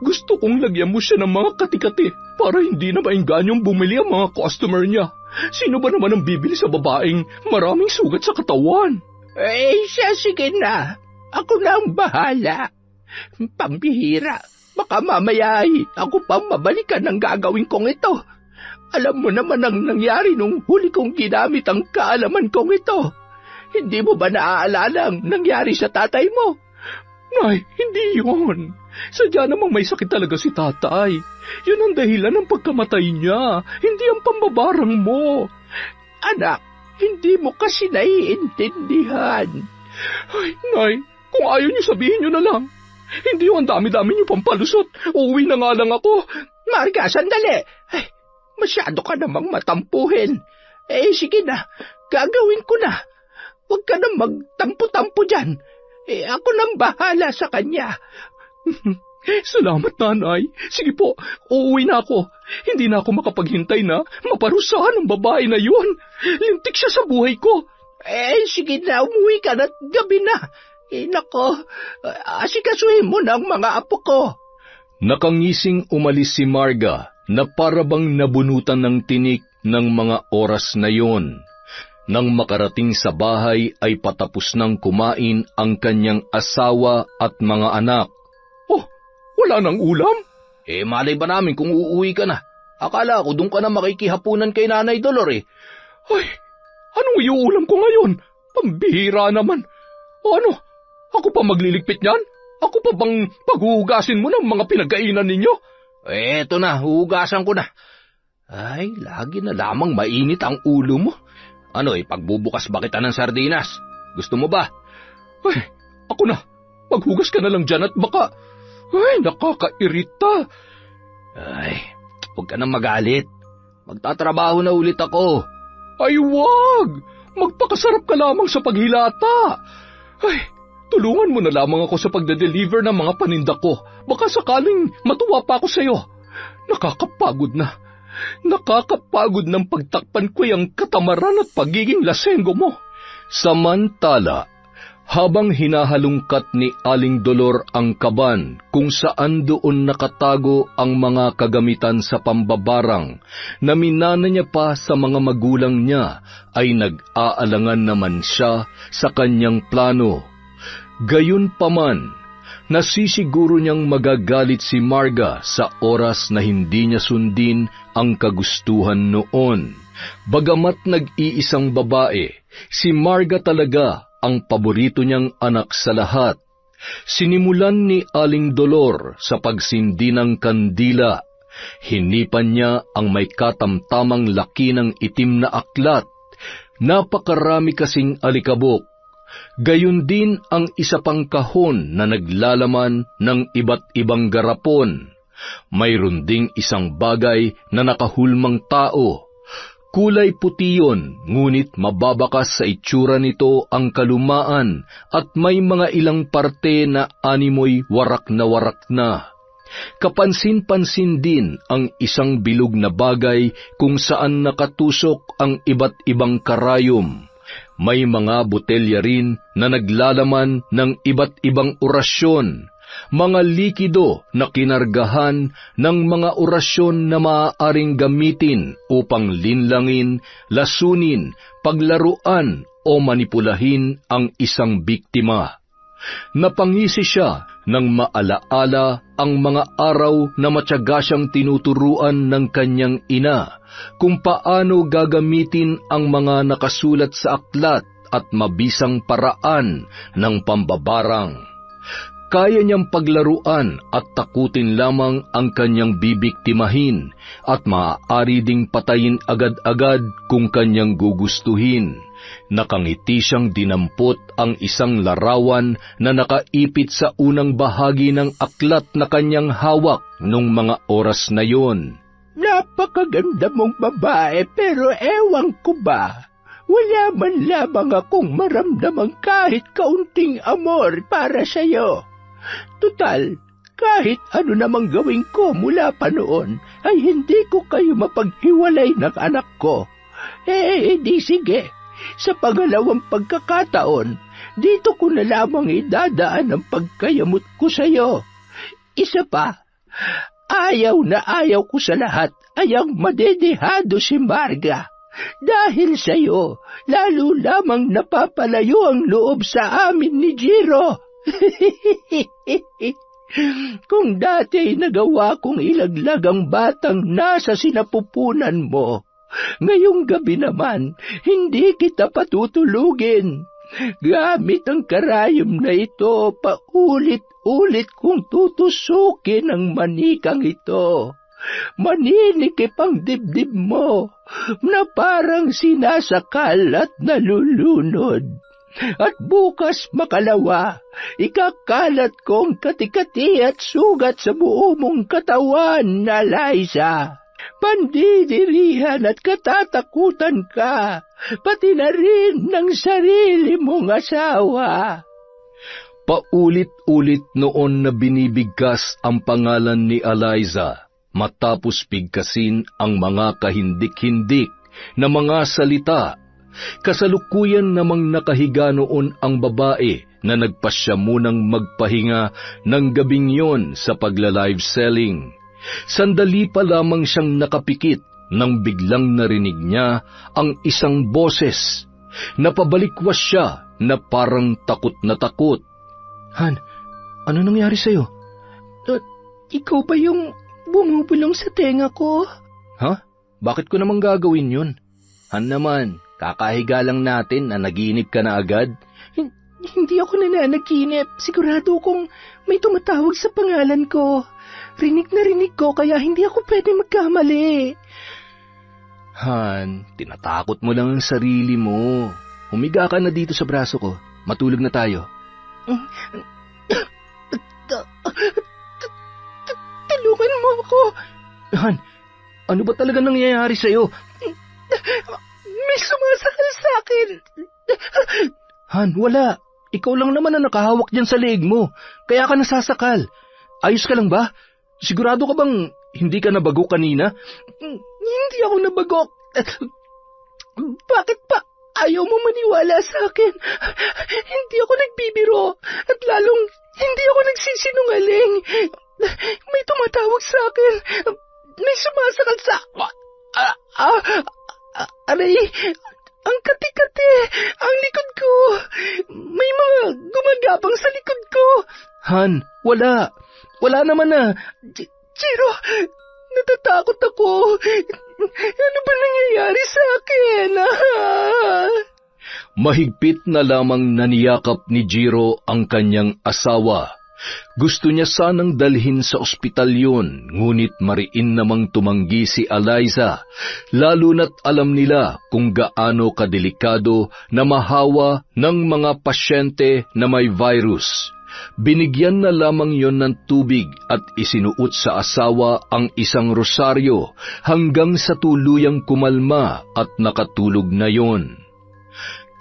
Gusto kong lagyan mo siya ng mga kati-kati para hindi na mainganyong bumili ang mga customer niya. Sino ba naman ang bibili sa babaeng maraming sugat sa katawan? Siya, sige na. Ako na ang bahala. Pambihira. Baka mamaya ako pang mabalikan ang gagawin kong ito. Alam mo naman ang nangyari nung huli kong ginamit ang kaalaman kong ito. Hindi mo ba naaalala ang nangyari sa tatay mo? Nay, hindi yun. Sadya namang may sakit talaga si tatay. Yun ang dahilan ng pagkamatay niya, hindi ang pambabarang mo. Anak, hindi mo kasi naiintindihan. Ay, Nay, kung ayaw niyo sabihin niyo na lang. Hindi yung ang dami-dami niyo pampalusot. Uuwi na nga lang ako. Marga, sandali. Ay, masyado ka namang matampuhin. Sige na, gagawin ko na. Huwag ka na magtampo-tampo dyan. Ako nang bahala sa kanya. Salamat, Nanay. Sige po, uuwi na ako. Hindi na ako makapaghintay na maparusahan ang babae na yun. Lintik siya sa buhay ko. Sige na, umuwi ka na at gabi na. Nako, asikasuhin mo na ang mga apo ko. Nakangising umalis si Marga na parabang nabunutan ng tinik ng mga oras na yon. Nang makarating sa bahay ay patapos nang kumain ang kanyang asawa at mga anak. Oh, wala nang ulam? Malay ba namin kung uuwi ka na? Akala ko doon ka na makikihapunan kay Nanay Dolor eh. Ay, anong iuulam ko ngayon? Pambihira naman. O ano, ako pa magliligpit niyan? Ako pa bang paghuhugasin mo ng mga pinagkainan ninyo? Eto na, huhugasan ko na. Ay, lagi na lamang mainit ang ulo mo. Ano pagbubukas ba kita ng sardinas? Gusto mo ba? Ay, ako na. Maghugas ka na lang dyan at baka... Ay, nakakairita. Ay, huwag ka nang magalit. Magtatrabaho na ulit ako. Ay, wag! Magpakasarap ka lamang sa paghilata. Ay, tulungan mo na lamang ako sa pagde-deliver ng mga paninda ko. Baka sakaling matuwa pa ako sa'yo. Nakakapagod na. Nakakapagod ng pagtakpan ko yung katamaran at pagiging lasenggo mo. Samantala, habang hinahalungkat ni Aling Dolor ang kaban kung saan doon nakatago ang mga kagamitan sa pambabarang na minana niya pa sa mga magulang niya, ay nag-aalangan naman siya sa kanyang plano. Gayunpaman, nasisiguro niyang magagalit si Marga sa oras na hindi niya sundin ang kagustuhan noon. Bagamat nag-iisang babae, si Marga talaga ang paborito niyang anak sa lahat. Sinimulan ni Aling Dolor sa pagsindi ng kandila. Hinipan niya ang may katamtamang laki ng itim na aklat. Napakarami kasing alikabok. Gayon din ang isa pang kahon na naglalaman ng iba't ibang garapon. Mayroon ding isang bagay na nakahulmang tao. Kulay puti yun, ngunit mababakas sa itsura nito ang kalumaan at may mga ilang parte na animoy warak na. Kapansin-pansin din ang isang bilog na bagay kung saan nakatusok ang iba't ibang karayom. May mga botelya rin na naglalaman ng iba't ibang orasyon, mga likido na kinargahan ng mga orasyon na maaaring gamitin upang linlangin, lasunin, paglaruan o manipulahin ang isang biktima. Napangisi siya nang maalaala ang mga araw na matyaga siyang tinuturuan ng kanyang ina kung paano gagamitin ang mga nakasulat sa aklat at mabisang paraan ng pambabarang. Kaya niyang paglaruan at takutin lamang ang kanyang bibiktimahin at maaari ding patayin agad-agad kung kanyang gugustuhin. Nakangiti siyang dinampot ang isang larawan na nakaipit sa unang bahagi ng aklat na kanyang hawak nung mga oras na yon. Napakaganda mong babae pero ewan ko ba, wala man lamang akong maramdamang kahit kaunting amor para sa'yo. Tutal, kahit ano namang gawin ko mula pa noon, ay hindi ko kayo mapaghiwalay ng anak ko. Di sige, sa pangalawang pagkakataon, dito ko na lamang idadaan ang pagkayamot ko sa'yo. Isa pa, ayaw na ayaw ko sa lahat ay ang madedehado si Marga. Dahil sa'yo, lalo lamang napapalayo ang loob sa amin ni Jiro. Kung dati nagawa kong ilaglag ang batang nasa sinapupunan mo, ngayong gabi naman, hindi kita patutulugin. Gamit ang karayom na ito, paulit-ulit kong tutusukin ang manikang ito. Maninikip ang dibdib mo, na parang sinasakal at nalulunod. At bukas makalawa, ikakalat kong katikati at sugat sa buo mong katawan na Liza. Pandidirihan at katatakutan ka, pati na rin ng sarili mong asawa. Paulit-ulit noon na binibigkas ang pangalan ni Eliza, matapos bigkasin ang mga kahindik-hindik na mga salita. Kasalukuyan namang nakahiga noon ang babae na nagpasya munang magpahinga ng gabing yon sa pagla-live selling. Sandali pa lamang siyang nakapikit nang biglang narinig niya ang isang boses. Napabalikwas siya na parang takot na takot. Han, ano nangyari sa'yo? Ikaw ba yung bumubulong sa tenga ko? Ha? Bakit ko naman gagawin yun? Han naman, kakahiga lang natin na naginip ka na agad. Hindi ako nananaginip. Sigurado kong may tumatawag sa pangalan ko. Rinig na rinig ko kaya hindi ako pwede magkamali. Han, tinatakot mo lang ang sarili mo. Humiga ka na dito sa braso ko. Matulog na tayo. Tulungan mo ako. Han, ano ba talaga nangyayari sa'yo? May sumasakal sa akin. Han, wala. Ikaw lang naman ang nakahawak dyan sa leeg mo. Kaya ka nasasakal. Ayos ka lang ba? Sigurado ka bang hindi ka nabago kanina? Hindi ako nabago. Bakit pa ayaw mo maniwala sa akin? Hindi ako nagbibiro at lalong hindi ako nagsisinungaling. May tumatawag sa akin. May sumasakal sa... Aray, ang kati-kati, ang likod ko. May mga gumagapang sa likod ko. Han, wala. Wala naman na. Jiro, natatakot ako. Ano ba nangyayari sa akin? Mahigpit na lamang naniyakap ni Jiro ang kanyang asawa. Gusto niya sanang dalhin sa ospital yun, ngunit mariin namang tumanggi si Eliza, lalo na't alam nila kung gaano kadelikado na mahawa ng mga pasyente na may virus. Binigyan na lamang yon ng tubig at isinuot sa asawa ang isang rosaryo hanggang sa tuluyang kumalma at nakatulog na yon.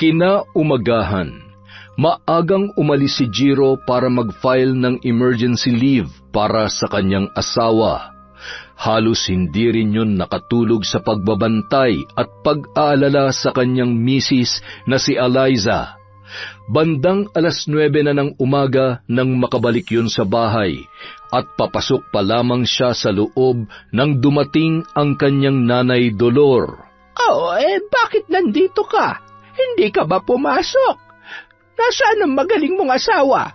Kinaumagahan, maagang umalis si Jiro para mag-file ng emergency leave para sa kanyang asawa. Halos hindi rin yun nakatulog sa pagbabantay at pag-aalala sa kanyang misis na si Eliza. Bandang 9:00 na ng umaga nang makabalik yun sa bahay at papasok pa lamang siya sa loob nang dumating ang kanyang nanay Dolor. Bakit nandito ka? Hindi ka ba pumasok? Nasaan ang magaling mong asawa?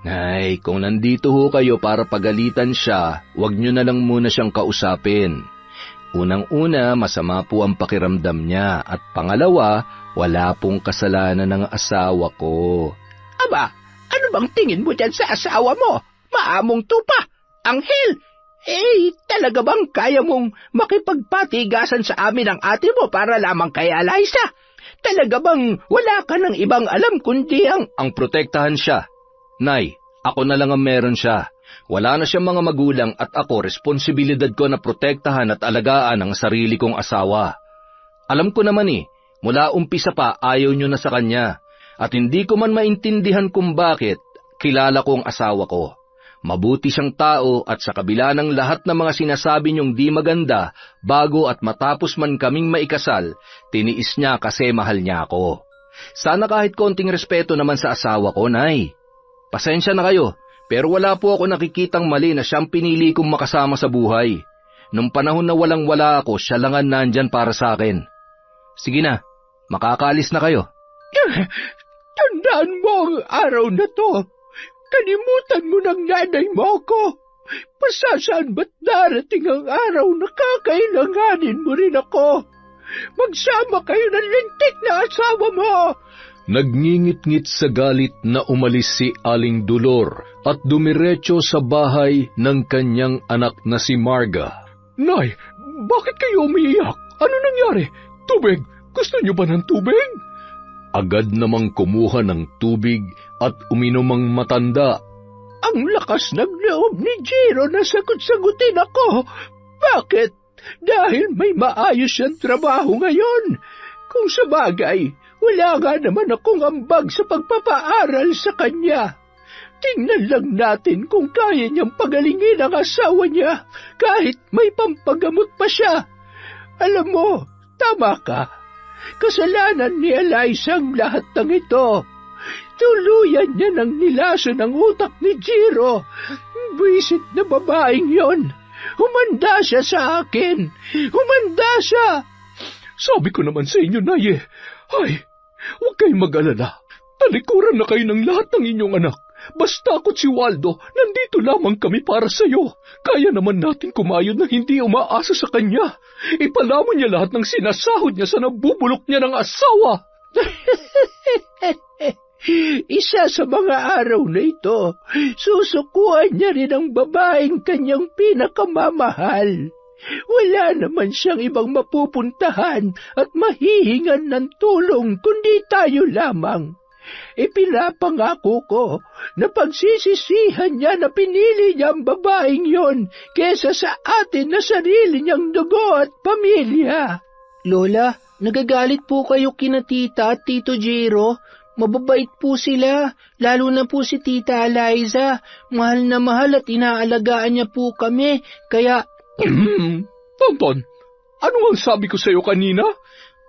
Nay, kung nandito ho kayo para pagalitan siya, huwag niyo na lang muna siyang kausapin. Unang-una, masama po ang pakiramdam niya at pangalawa, wala pong kasalanan ng asawa ko. Aba, ano bang tingin mo dyan sa asawa mo? Maamong tupa, anghel. Talaga bang kaya mong makipagpatigasan sa amin ang ate mo para lamang kay Eliza? Talaga bang wala ka ng ibang alam kundi ang protektahan siya. Nay, ako na lang ang meron siya. Wala na siyang mga magulang at ako responsibilidad ko na protektahan at alagaan ang sarili kong asawa. Alam ko naman mula umpisa pa ayaw niyo na sa kanya at hindi ko man maintindihan kung bakit. Kilala ko ang asawa ko. Mabuti siyang tao at sa kabila ng lahat ng mga sinasabi niyong di maganda, bago at matapos man kaming maikasal, tiniis niya kasi mahal niya ako. Sana kahit konting respeto naman sa asawa ko, Nay. Pasensya na kayo, pero wala po ako nakikitang mali na siyang pinili kong makasama sa buhay. Nung panahon na walang-wala ako, siya lang ang nandyan para sa akin. Sige na, makakaalis na kayo. Tandaan mo ang araw na to. Kalimutan mo ng nanay mo ko. Pasasaan ba't darating ang araw na kakailanganin mo rin ako? Magsama kayo ng lintik na asawa mo. Nagngingit-ngit sa galit na umalis si Aling Dolor at dumiretso sa bahay ng kanyang anak na si Marga. Nay, bakit kayo umiiyak? Ano nangyari? Tubig? Gusto niyo ba ng tubig? Agad namang kumuha ng tubig at uminom ang matanda. Ang lakas ng loob ni Jiro na sagot-sagutin ako. Bakit? Dahil may maayos siyang trabaho ngayon. Kung sa bagay, wala nga naman akong ambag sa pagpapaaral sa kanya. Tingnan lang natin kung kaya niyang pagalingin ang asawa niya kahit may pampagamot pa siya. Alam mo, tama ka. Kasalanan ni Eliza ang lahat ng ito. Tuluyan niya ng nilaso ng utak ni Jiro. Buisit na babaeng yon. Humanda siya sa akin. Humanda siya. Sabi ko naman sa inyo, Nay. Ay, huwag kayong mag-alala. Talikuran na kayo ng lahat ng inyong anak. Basta ako't si Waldo, nandito lamang kami para sa'yo. Kaya naman natin kumayod na hindi umaasa sa kanya. Ipalamon niya lahat ng sinasahod niya sa nabubulok niya ng asawa. Isa sa mga araw na ito, susukuan niya rin ang babaeng kanyang pinakamamahal. Wala naman siyang ibang mapupuntahan at mahihingan ng tulong kundi tayo lamang. Ipinapangako ko na pagsisisihan niya na pinili niya ang babaeng yon kesa sa atin na sarili niyang dugo at pamilya. Lola, nagagalit po kayo kina tita at tito Jiro. Mababait po sila, lalo na po si tita Eliza. Mahal na mahal at inaalagaan niya po kami, kaya... Tonton, ano ang sabi ko sa'yo kanina?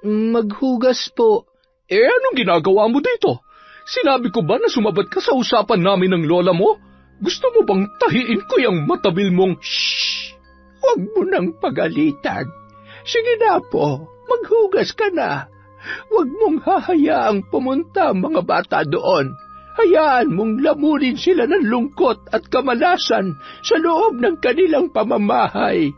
Maghugas po. Anong ginagawa mo dito? Sinabi ko ba na sumabat ka sa usapan namin ng lola mo? Gusto mo bang tahiin ko yung matabil mong... Shhh! Huwag mo nang pagalitan. Sige na po, maghugas ka na. Huwag mong hahayaang pumunta ang mga bata doon. Hayaan mong lamunin sila ng lungkot at kamalasan sa loob ng kanilang pamamahay.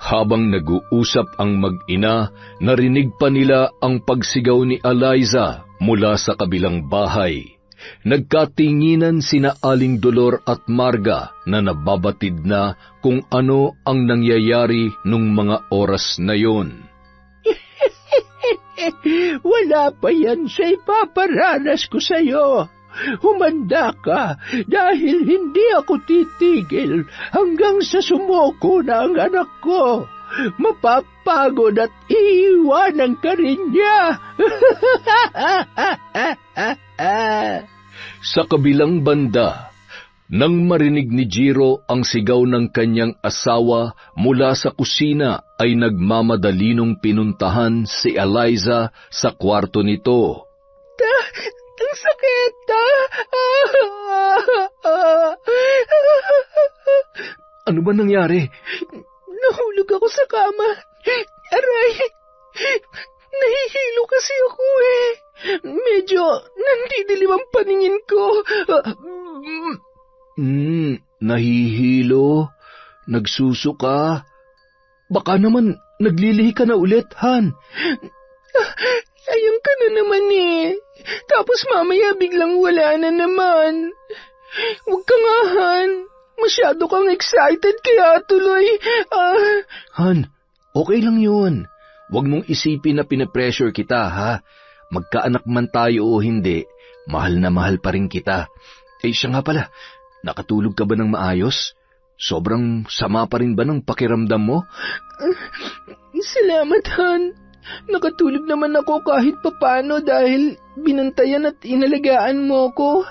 Habang nag-uusap ang mag-ina, narinig pa nila ang pagsigaw ni Eliza mula sa kabilang bahay. Nagkatinginan sina Aling Dolor at Marga na nababatid na kung ano ang nangyayari nung mga oras na yon. Wala pa yan sa ipaparanas ko sa'yo. Humanda ka dahil hindi ako titigil hanggang sa sumuko na ang anak ko. Mapapagod at iiwanan ka rin niya. Sa kabilang banda, nang marinig ni Jiro ang sigaw ng kanyang asawa mula sa kusina ay nagmamadalinong pinuntahan si Eliza sa kwarto nito. Ang sakit! Ano ba nangyari? Nahulog ako sa kama. Aray! Nahihilo kasi ako eh. Medyo nandidilim ang paningin ko. Nahihilo? Nagsusuka? Baka naman naglilihi ka na ulit, Han. Ayun ka na naman eh. Tapos mamaya biglang wala na naman. Huwag ka nga, Han. Masyado kang excited kaya tuloy. Han, okay lang yun. Huwag mong isipin na pinapressure kita, ha? Magkaanak man tayo o hindi, mahal na mahal pa rin kita. Eh, siya nga pala, nakatulog ka ba ng maayos? Sobrang sama pa rin ba ng pakiramdam mo? Salamat, Han. Nakatulog naman ako kahit papano dahil binantayan at inalagaan mo ko.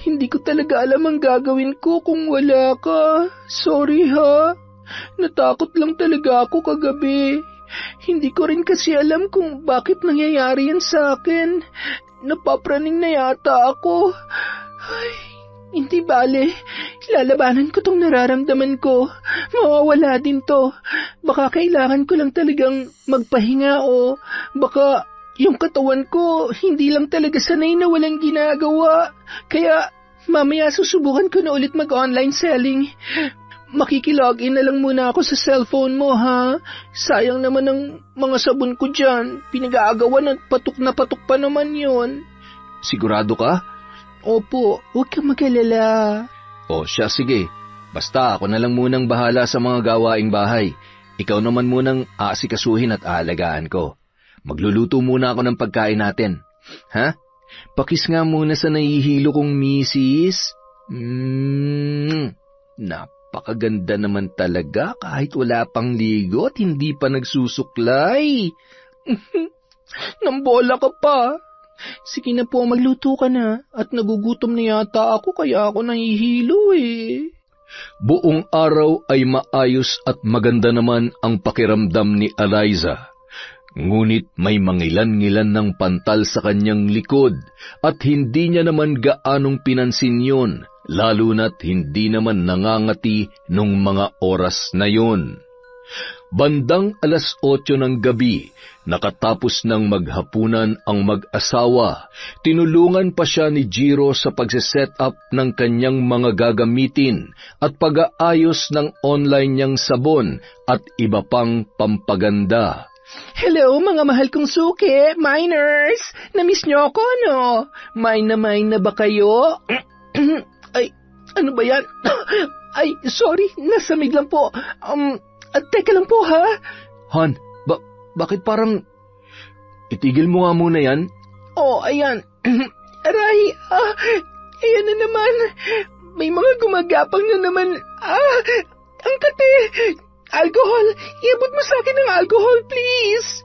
Hindi ko talaga alam ang gagawin ko kung wala ka. Sorry ha. Natakot lang talaga ako kagabi. Hindi ko rin kasi alam kung bakit nangyayari yan sa akin. Napapraning na yata ako. Ay, hindi bale. Lalabanan ko tong nararamdaman ko. Mawawala din to. Baka kailangan ko lang talagang magpahinga o baka yung katawan ko hindi lang talaga sanay na walang ginagawa. Kaya mamaya susubukan ko na ulit mag-online selling. Makikilogin na lang muna ako sa cellphone mo, ha? Sayang naman ang mga sabon ko dyan. Pinag-aagawan at patok na patok pa naman yon. Sigurado ka? Opo, huwag kang mag-alala. O siya, sige. Basta ako na lang munang bahala sa mga gawaing bahay. Ikaw naman munang aasikasuhin at aalagaan ko. Magluluto muna ako ng pagkain natin. Ha? Pakis nga muna sa nahihilo kong misis. Napakaganda naman talaga kahit wala pang ligo at hindi pa nagsusuklay. Nambola ka pa. Sige na po, magluto ka na. At nagugutom na yata ako kaya ako nahihilo eh. Buong araw ay maayos at maganda naman ang pakiramdam ni Eliza. Ngunit may mangilan-ngilan ng pantal sa kanyang likod at hindi niya naman gaanong pinansin yun, lalo na't hindi naman nangangati nung mga oras na yun. Bandang 8:00 ng gabi, nakatapos ng maghapunan ang mag-asawa, tinulungan pa siya ni Jiro sa pagse-set up ng kanyang mga gagamitin at pag-aayos ng online niyang sabon at iba pang pampaganda. Hello mga mahal kong suki, miners! Namiss niyo ako, no? Mine na ba kayo? Ay, ano ba yan? Ay, sorry, nasamig lang po. Teka lang po, ha? Han, bakit parang... Itigil mo nga muna yan? Oh, ayan. Aray, ayan na naman. May mga gumagapang na naman. Ang kate. Alcohol, iabot mo sa akin ng alcohol, please.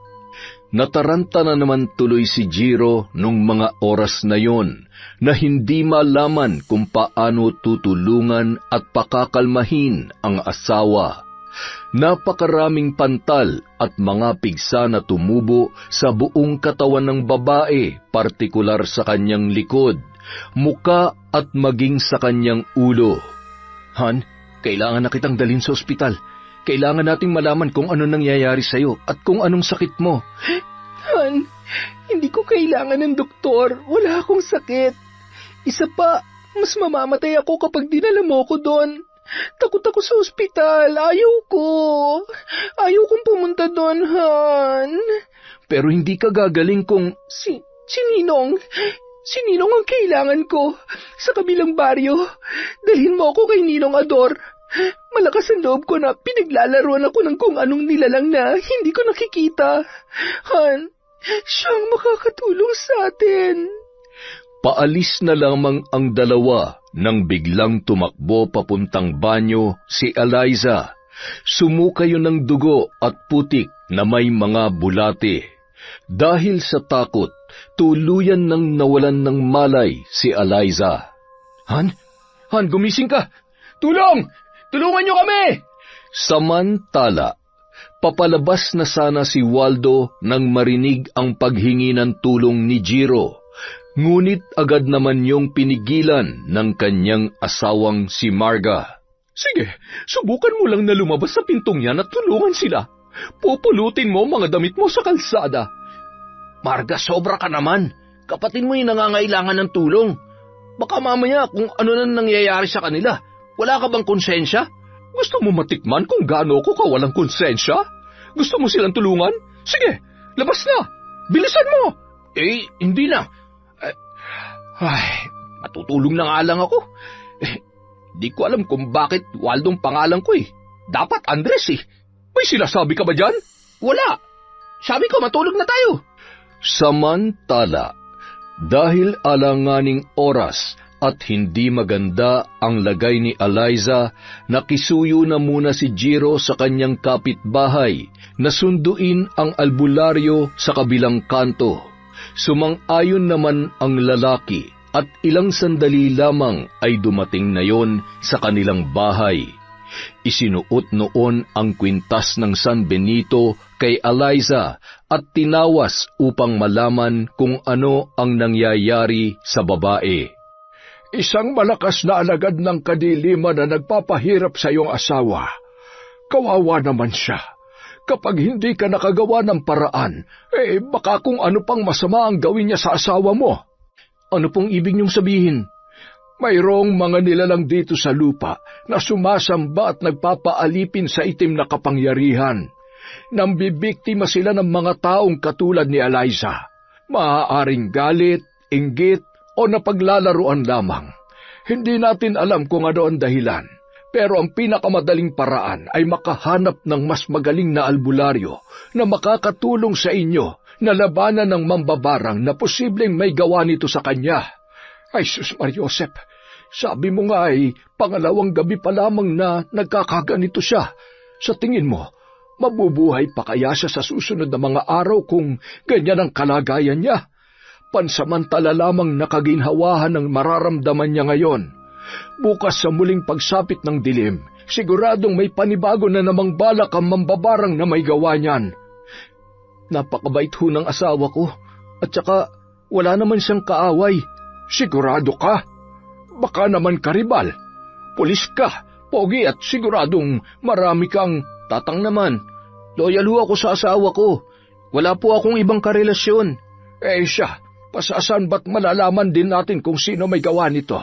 Nataranta na naman tuloy si Jiro nung mga oras na yon na hindi malaman kung paano tutulungan at pakakalmahin ang asawa. Napakaraming pantal at mga pigsa na tumubo sa buong katawan ng babae, partikular sa kanyang likod, muka at maging sa kanyang ulo. Han, kailangan na kitang dalhin sa ospital. Kailangan nating malaman kung ano nangyayari sa'yo at kung anong sakit mo. Han, hindi ko kailangan ng doktor. Wala akong sakit. Isa pa, mas mamamatay ako kapag dinala mo ko doon. Takot ako sa ospital. Ayaw ko. Ayaw kong pumunta doon, Han. Pero hindi ka gagaling kung... Si Ninong. Si Ninong ang kailangan ko. Sa kabilang baryo. Dalhin mo ako kay Ninong Ador. Malakas ang loob ko na pinaglalaruan ako ng kung anong nilalang na hindi ko nakikita. Han, siyang makakatulong sa atin. Paalis na lamang ang dalawa nang biglang tumakbo papuntang banyo si Eliza. Sumukayo ng dugo at putik na may mga bulate. Dahil sa takot, tuluyan nang nawalan ng malay si Eliza. Han, gumising ka! Tulong! Tulungan niyo kami! Samantala, papalabas na sana si Waldo nang marinig ang paghingi ng tulong ni Jiro. Ngunit agad naman niyong pinigilan ng kanyang asawang si Marga. Sige, subukan mo lang na lumabas sa pintong yan at tulungan sila. Pupulutin mo mga damit mo sa kalsada. Marga, sobra ka naman. Kapatid mo yung nangangailangan ng tulong. Baka mamaya kung ano na nangyayari sa kanila. Wala ka bang konsensya? Gusto mo matikman kung gaano ko kawalang konsensya? Gusto mo silang tulungan? Sige, labas na! Bilisan mo! Hindi na. Matutulong na nga lang ako. Di ko alam kung bakit Waldong pangalan ko eh. Dapat Andres eh. May sinasabi ka ba dyan? Wala. Sabi ko matulog na tayo. Samantala, dahil alanganing oras at hindi maganda ang lagay ni Eliza, nakisuyo na muna si Jiro sa kanyang kapitbahay na sunduin ang albularyo sa kabilang kanto. Sumang-ayon naman ang lalaki at ilang sandali lamang ay dumating na yon sa kanilang bahay. Isinuot noon ang kwintas ng San Benito kay Eliza at tinawas upang malaman kung ano ang nangyayari sa babae. Isang malakas na alagad ng kadiliman na nagpapahirap sa iyong asawa. Kawawa naman siya. Kapag hindi ka nakagawa ng paraan, baka kung ano pang masama ang gawin niya sa asawa mo. Ano pong ibig niyong sabihin? Mayroong mga nilalang dito sa lupa na sumasamba at nagpapaalipin sa itim na kapangyarihan. Nambibiktima sila ng mga taong katulad ni Eliza. Maaaring galit, inggit, o napaglalaruan lamang. Hindi natin alam kung ano ang dahilan. Pero ang pinakamadaling paraan ay makahanap ng mas magaling na albularyo na makakatulong sa inyo na labanan ng mambabarang na posibleng may gawa nito sa kanya. Ay sus Mariosep, sabi mo nga ay pangalawang gabi pa lamang na nagkakaganito siya. Sa tingin mo, mabubuhay pa kaya siya sa susunod na mga araw kung ganyan ang kalagayan niya? Pansamantala lamang nakaginhawahan ang mararamdaman niya ngayon. Bukas sa muling pagsapit ng dilim, siguradong may panibago na namang balak ang mambabarang na may gawa niyan. Napakabait ho ng asawa ko, at saka wala naman siyang kaaway. Sigurado ka? Baka naman karibal. Pulis ka, pogi at siguradong marami kang... Tatang naman, loyal ho ako sa asawa ko. Wala po akong ibang karelasyon. Siya, pasasan ba't malalaman din natin kung sino may gawa nito?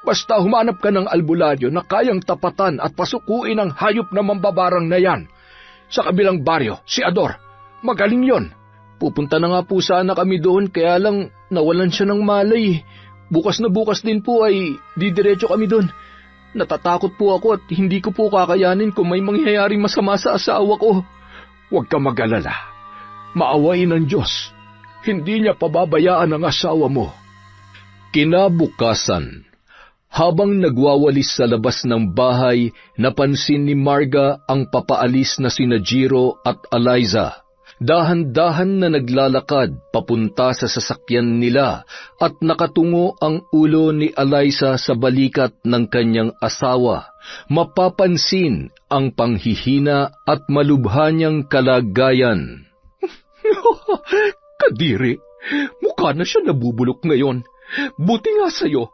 Basta humanap ka ng albularyo na kayang tapatan at pasukuin ang hayop na mambabarang na yan. Sa kabilang baryo, si Ador. Magaling yon. Pupunta na nga po sana kami doon, kaya lang nawalan siya ng malay. Bukas na bukas din po ay didiretso kami doon. Natatakot po ako at hindi ko po kakayanin kung may mangyayaring masama sa asawa ko. Huwag ka mag-alala. Maawain ng Diyos. Hindi niya pababayaan ang asawa mo. Kinabukasan, habang nagwawalis sa labas ng bahay, napansin ni Marga ang papaalis na sina Jiro at Eliza. Dahan-dahan na naglalakad papunta sa sasakyan nila at nakatungo ang ulo ni Eliza sa balikat ng kanyang asawa. Mapapansin ang panghihina at malubha niyang kalagayan. Kadiri, mukha na siya nabubulok ngayon. Buti nga sa'yo.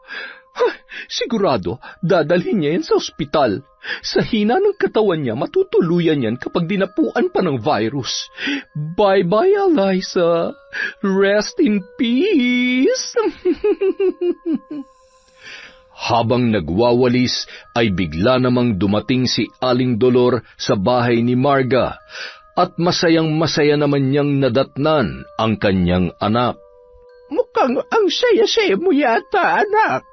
Sigurado, dadalhin niya yan sa ospital. Sa hina ng katawan niya, matutuluyan yan kapag dinapuan pa ng virus. Bye-bye, Eliza. Rest in peace. Habang nagwawalis, ay bigla namang dumating si Aling Dolor sa bahay ni Marga at masayang-masaya naman niyang nadatnan ang kanyang anak. Mukhang ang saya-saya mo yata, anak.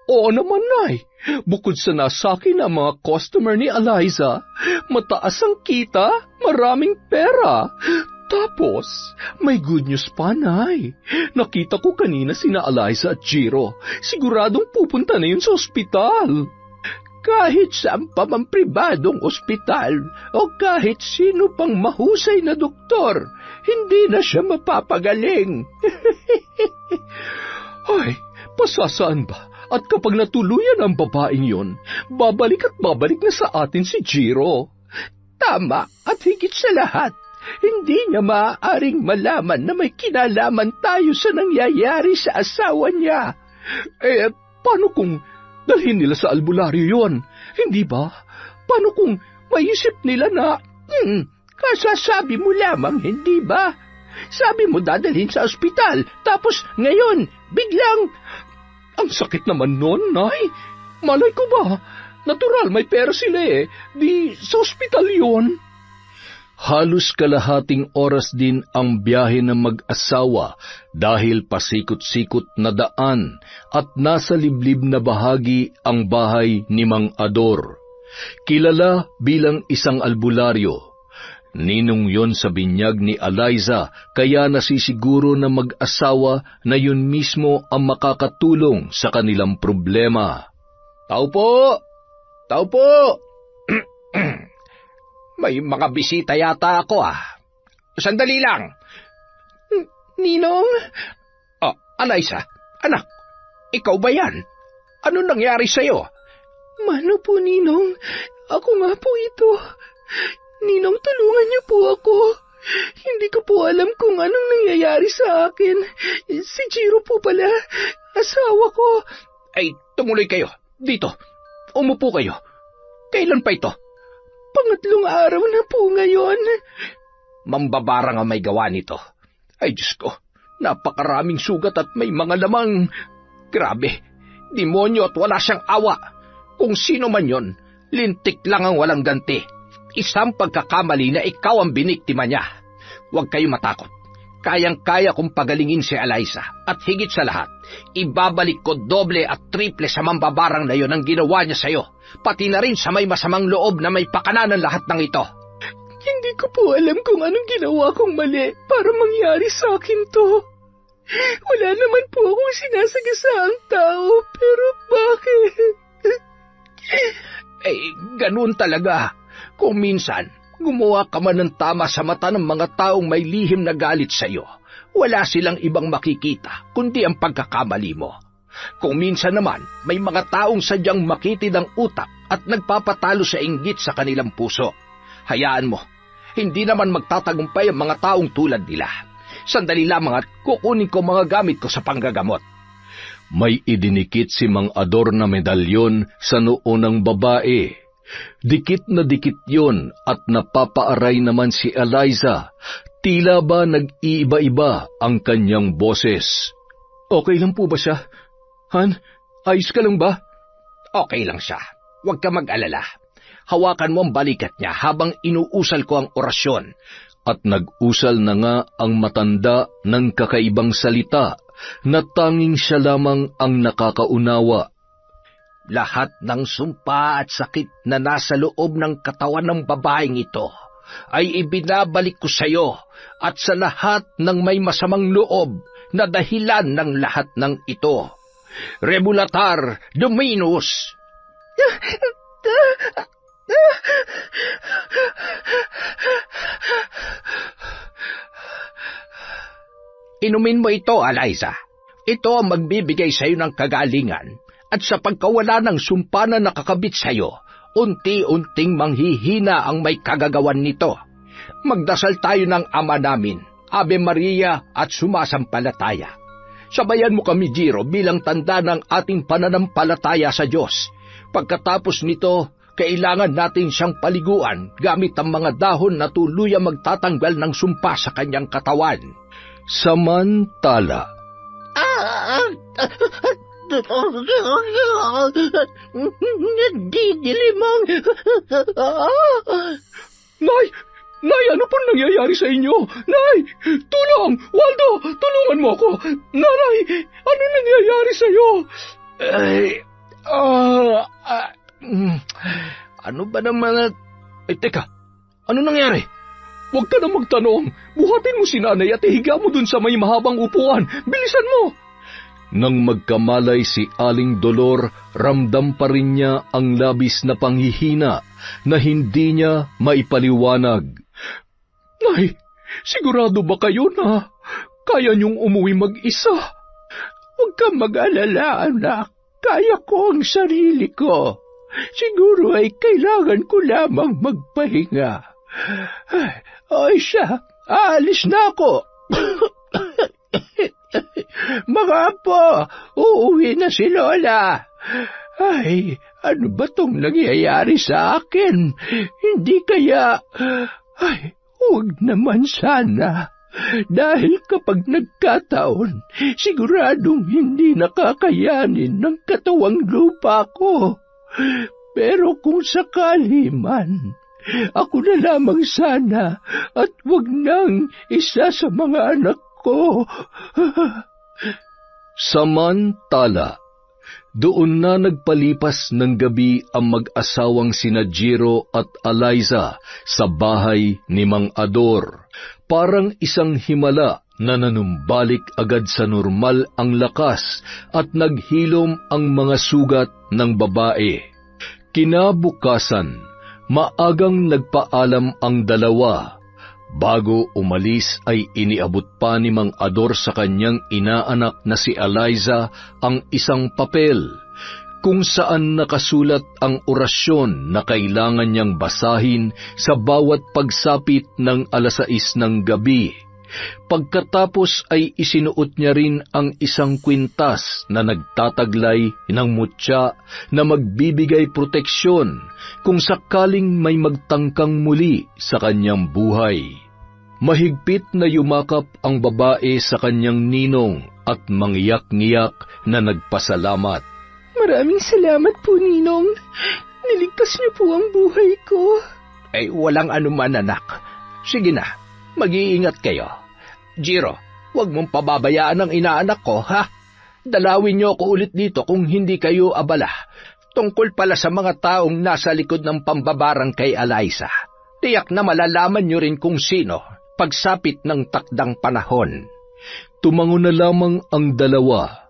Oo naman, Nay. Bukod sa nasakin ang mga customer ni Eliza, mataas ang kita, maraming pera. Tapos, may good news pa, Nay. Nakita ko kanina sina Eliza at Jiro. Siguradong pupunta na yun sa ospital. Kahit saan pa mang pribadong ospital o kahit sino pang mahusay na doktor, hindi na siya mapapagaling. Ay, pasasaan ba? At kapag natuluyan ang babaeng yon, babalik at babalik na sa atin si Jiro. Tama, at higit sa lahat, hindi niya maaaring malaman na may kinalaman tayo sa nangyayari sa asawa niya. Paano kung dalhin nila sa albularyo yon? Hindi ba? Paano kung maisip nila na... Kasasabi mo lamang, hindi ba? Sabi mo dadalhin sa ospital, tapos ngayon, biglang... Ang sakit naman nun, Nay. Malay ko ba? Natural, may pera sila eh. Di sa ospital yun. Halos kalahating oras din ang biyahe ng mag-asawa dahil pasikot-sikot na daan at nasa liblib na bahagi ang bahay ni Mang Ador. Kilala bilang isang albularyo. Ninong yon sa binyag ni Eliza, kaya nasisiguro ng mag-asawa na yun mismo ang makakatulong sa kanilang problema. Tao po! Tao po! May mga bisita yata ako Sandali lang. Ninong? Oh, Eliza, anak, ikaw ba yan? Ano nangyari sa'yo? Mano po, Ninong? Ako nga po ito. Ninong, tulungan niyo po ako. Hindi ko po alam kung anong nangyayari sa akin. Si Jiro po pala, asawa ko. Ay, tumuloy kayo. Dito. Umupo kayo. Kailan pa ito? Pangatlong araw na po ngayon. Mambabarang ang may gawa nito. Ay, Diyos ko. Napakaraming sugat at may mga lamang. Grabe. Demonyo at wala siyang awa. Kung sino man yon, lintik lang ang walang ganti. Isang pagkakamali na ikaw ang biniktima niya. Huwag kayo matakot. Kayang-kaya kong pagalingin si Eliza. At higit sa lahat, ibabalik ko doble at triple sa mambabarang na yon ang ginawa niya sa'yo. Pati na rin sa may masamang loob na may pakananan lahat ng ito. Hindi ko po alam kung anong ginawa kong mali para mangyari sa akin to. Wala naman po akong sinasagasaang tao, pero bakit? Ganun talaga. Kung minsan, gumawa ka man ng tama sa mata ng mga taong may lihim na galit sa iyo, wala silang ibang makikita kundi ang pagkakamali mo. Kung minsan naman, may mga taong sadyang makitid ang utak at nagpapatalo sa inggit sa kanilang puso. Hayaan mo, hindi naman magtatagumpay ang mga taong tulad nila. Sandali lamang at kukunin ko mga gamit ko sa panggagamot. May idinikit si Mang Ador na medalyon sa noo ng babae. Dikit na dikit yon at napapaaray naman si Eliza. Tila ba nag-iiba-iba ang kanyang boses. Okay lang po ba siya? Han, ayos ka lang ba? Okay lang siya. Huwag ka mag-alala. Hawakan mo ang balikat niya habang inuusal ko ang orasyon. At nag-usal na nga ang matanda ng kakaibang salita na tanging siya lamang ang nakakaunawa. Lahat ng sumpa at sakit na nasa loob ng katawan ng babaeng ito ay ibinabalik ko sa iyo at sa lahat ng may masamang loob na dahilan ng lahat ng ito. Rebulatar Dominus! Inumin mo ito, Eliza. Ito ang magbibigay sa iyo ng kagalingan. At sa pagkawala ng sumpa na nakakabit sa iyo, unti-unting manghihina ang may kagagawan nito. Magdasal tayo ng Ama namin, Ave Maria at sumasampalataya. Sabayan mo kami, Jiro, bilang tanda ng ating pananampalataya sa Diyos. Pagkatapos nito, kailangan natin siyang paliguan gamit ang mga dahon na tuluyang magtatanggal ng sumpa sa kanyang katawan. Samantala, Didilimang. Nay, ano pong nangyayari sa inyo? Nay, tulong! Waldo, tulungan mo ako! Nanay, ano nangyayari sa iyo? Ano ba naman Teka, ano nangyari? Huwag ka na magtanong. Buhatin mo si nanay at ihiga mo dun sa may mahabang upuan. Bilisan mo! nang magkamalay si Aling Dolor, ramdam pa rin niya ang labis na panghihina na hindi niya maipaliwanag. Nay, sigurado ba kayo na kaya niyong umuwi mag-isa? Huwag kang mag-alala, anak. Kaya ko ang sarili ko. Siguro ay kailangan ko lamang magpahinga. Ay siya, aalis na ako. Mga apo, uuwi na si Lola. Ay, ano ba tong nangyayari sa akin? Hindi kaya... Ay, huwag naman sana. Dahil kapag nagkataon, siguradong hindi nakakayanin ng katawang lupa ko. Pero kung sakali man, Ako na lamang sana at wag nang isa sa mga anak ko. Samantala, doon na nagpalipas ng gabi ang mag-asawang sina Jiro at Eliza sa bahay ni Mang Ador. Parang isang himala na nanumbalik agad sa normal ang lakas at naghilom ang mga sugat ng babae. Kinabukasan, maagang nagpaalam ang dalawa. Bago umalis ay iniabot pa ni Mang Ador sa kanyang inaanak na si Eliza ang isang papel kung saan nakasulat ang orasyon na kailangan niyang basahin sa bawat pagsapit ng 6:00 ng gabi. Pagkatapos ay isinuot niya rin ang isang kwintas na nagtataglay ng mutya na magbibigay proteksyon kung sakaling may magtangkang muli sa kanyang buhay. Mahigpit na yumakap ang babae sa kanyang ninong at mangyak-ngiyak na nagpasalamat. Maraming salamat po, Ninong. Niligtas niyo po ang buhay ko. Ay, walang anuman, anak. Sige na, mag-iingat kayo. Jiro, huwag mong pababayaan ang inaanak ko, ha? Dalawin niyo ako ulit dito kung hindi kayo abala. Tungkol pala sa mga taong nasa likod ng pambabarang kay Eliza. Tiyak na malalaman niyo rin kung sino pagsapit ng takdang panahon. Tumango na lamang ang dalawa.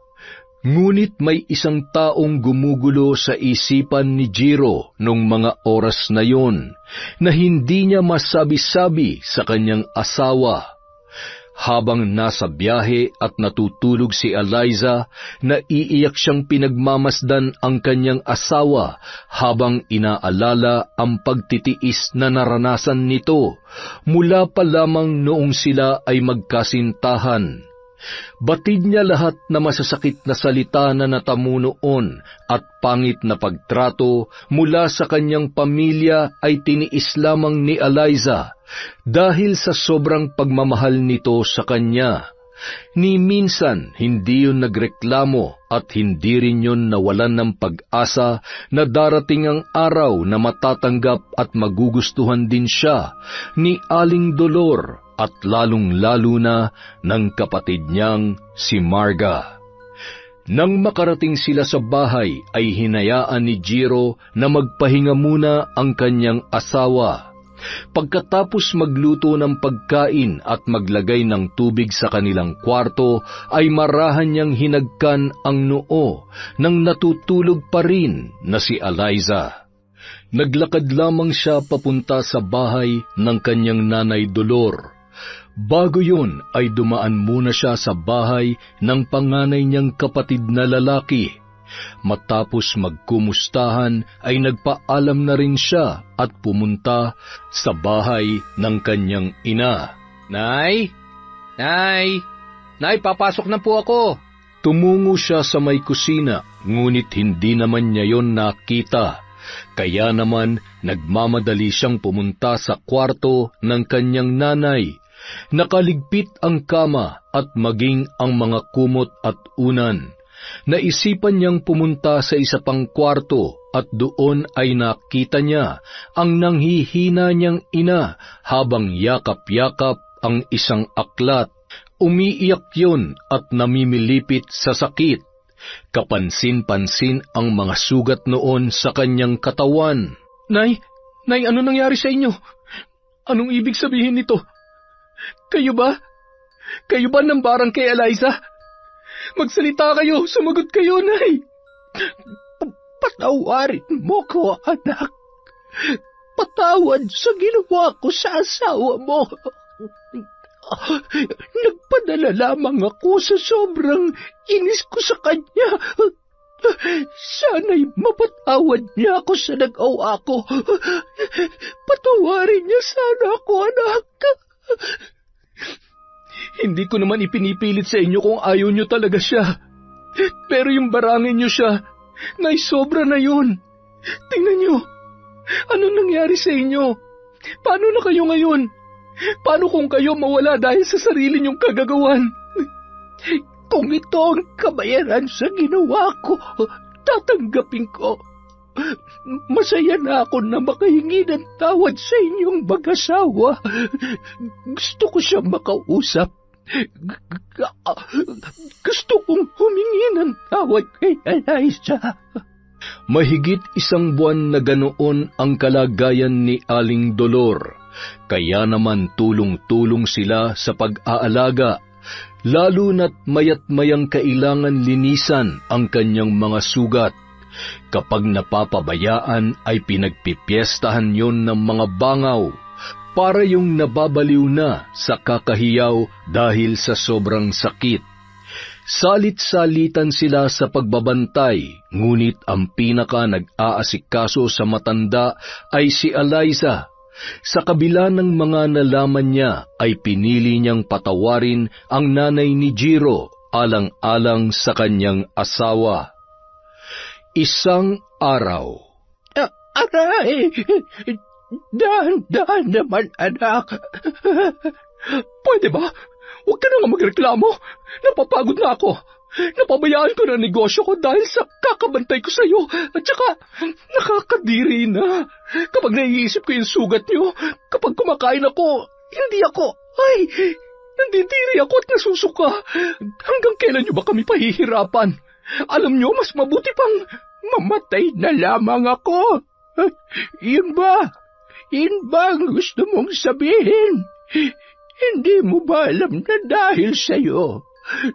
Ngunit may isang taong gumugulo sa isipan ni Jiro nung mga oras na yon na hindi niya masabi-sabi sa kanyang asawa. Habang nasa biyahe at natutulog si Eliza, naiiyak siyang pinagmamasdan ang kanyang asawa habang inaalala ang pagtitiis na naranasan nito mula pa lamang noong sila ay magkasintahan. Batid niya lahat na masasakit na salita na natamo noon at pangit na pagtrato mula sa kanyang pamilya ay tiniis lamang ni Eliza dahil sa sobrang pagmamahal nito sa kanya. Ni minsan hindi yun nagreklamo at hindi rin yun nawalan ng pag-asa na darating ang araw na matatanggap at magugustuhan din siya ni Aling Dolor at lalong-lalo na ng kapatid niyang si Marga. Nang makarating sila sa bahay ay hinayaan ni Jiro na magpahinga muna ang kanyang asawa. Pagkatapos magluto ng pagkain at maglagay ng tubig sa kanilang kwarto, ay marahan niyang hinagkan ang noo nang natutulog pa rin na si Eliza. Naglakad lamang siya papunta sa bahay ng kanyang nanay Dolor. Bago yun ay dumaan muna siya sa bahay ng panganay niyang kapatid na lalaki. Matapos magkumustahan ay nagpaalam na rin siya at pumunta sa bahay ng kanyang ina. Nay! Nay! Nay, papasok na po ako! Tumungo siya sa may kusina, ngunit hindi naman niya yon nakita. Kaya naman nagmamadali siyang pumunta sa kwarto ng kanyang nanay. Nakaligpit ang kama at maging ang mga kumot at unan. Naisipan niyang pumunta sa isa pang kwarto at doon ay nakita niya ang nanghihina niyang ina habang yakap-yakap ang isang aklat. Umiiyak yun at namimilipit sa sakit. Kapansin-pansin ang mga sugat noon sa kanyang katawan. Nay, ano nangyari sa inyo? Anong ibig sabihin nito? Kayo ba? Kayo ba ng barang kay Eliza? Magsalita kayo, sumagot kayo, Nay. Patawarin mo ko, anak. Patawad sa ginawa ko sa asawa mo. Nagpadala lamang ako sa sobrang inis ko sa kanya. Sana'y mapatawad niya ako sa nag-awa ko. Patawarin niya sana ako, anak. Hindi ko naman ipinipilit sa inyo kung ayaw niyo talaga siya. Pero yung barangay niyo siya, Nay, sobra na yun. Tingnan niyo, anong nangyari sa inyo? Paano na kayo ngayon? Paano kung kayo mawala dahil sa sarili niyong kagagawan? Kung ito ang kabayaran sa ginawa ko, tatanggapin ko. Masaya na ako na makahingi ng tawad sa inyong mag-asawa. Gusto ko siyang makausap. Gusto kong humingi ng tawad kay Eliza. Mahigit 1 buwan na ganoon ang kalagayan ni Aling Dolor, kaya naman tulong-tulong sila sa pag-aalaga, lalo na't mayat-mayang kailangan linisan ang kanyang mga sugat. Kapag napapabayaan ay pinagpipiestahan yon ng mga bangaw, para yung nababaliw na sa kakahiyaw dahil sa sobrang sakit. Salit-salitan sila sa pagbabantay, ngunit ang pinaka nag-aasikaso sa matanda ay si Eliza. Sa kabila ng mga nalaman niya ay pinili niyang patawarin ang nanay ni Jiro alang-alang sa kanyang asawa. Isang araw. Aray! Dahan-dahan naman, anak. Pwede ba? Huwag ka na nga magreklamo. Napapagod na ako. Napabayaan ko na ang negosyo ko dahil sa kakabantay ko sa iyo. At saka, nakakadiri na. Kapag naiisip ko yung sugat niyo, kapag kumakain ako, nandidiri ako at nasusuka. Hanggang kailan niyo ba kami pahihirapan? Alam niyo, mas mabuti pang mamatay na lamang ako. Yun ba? Yun ba ang gusto mong sabihin? Hindi mo ba alam na dahil sa'yo,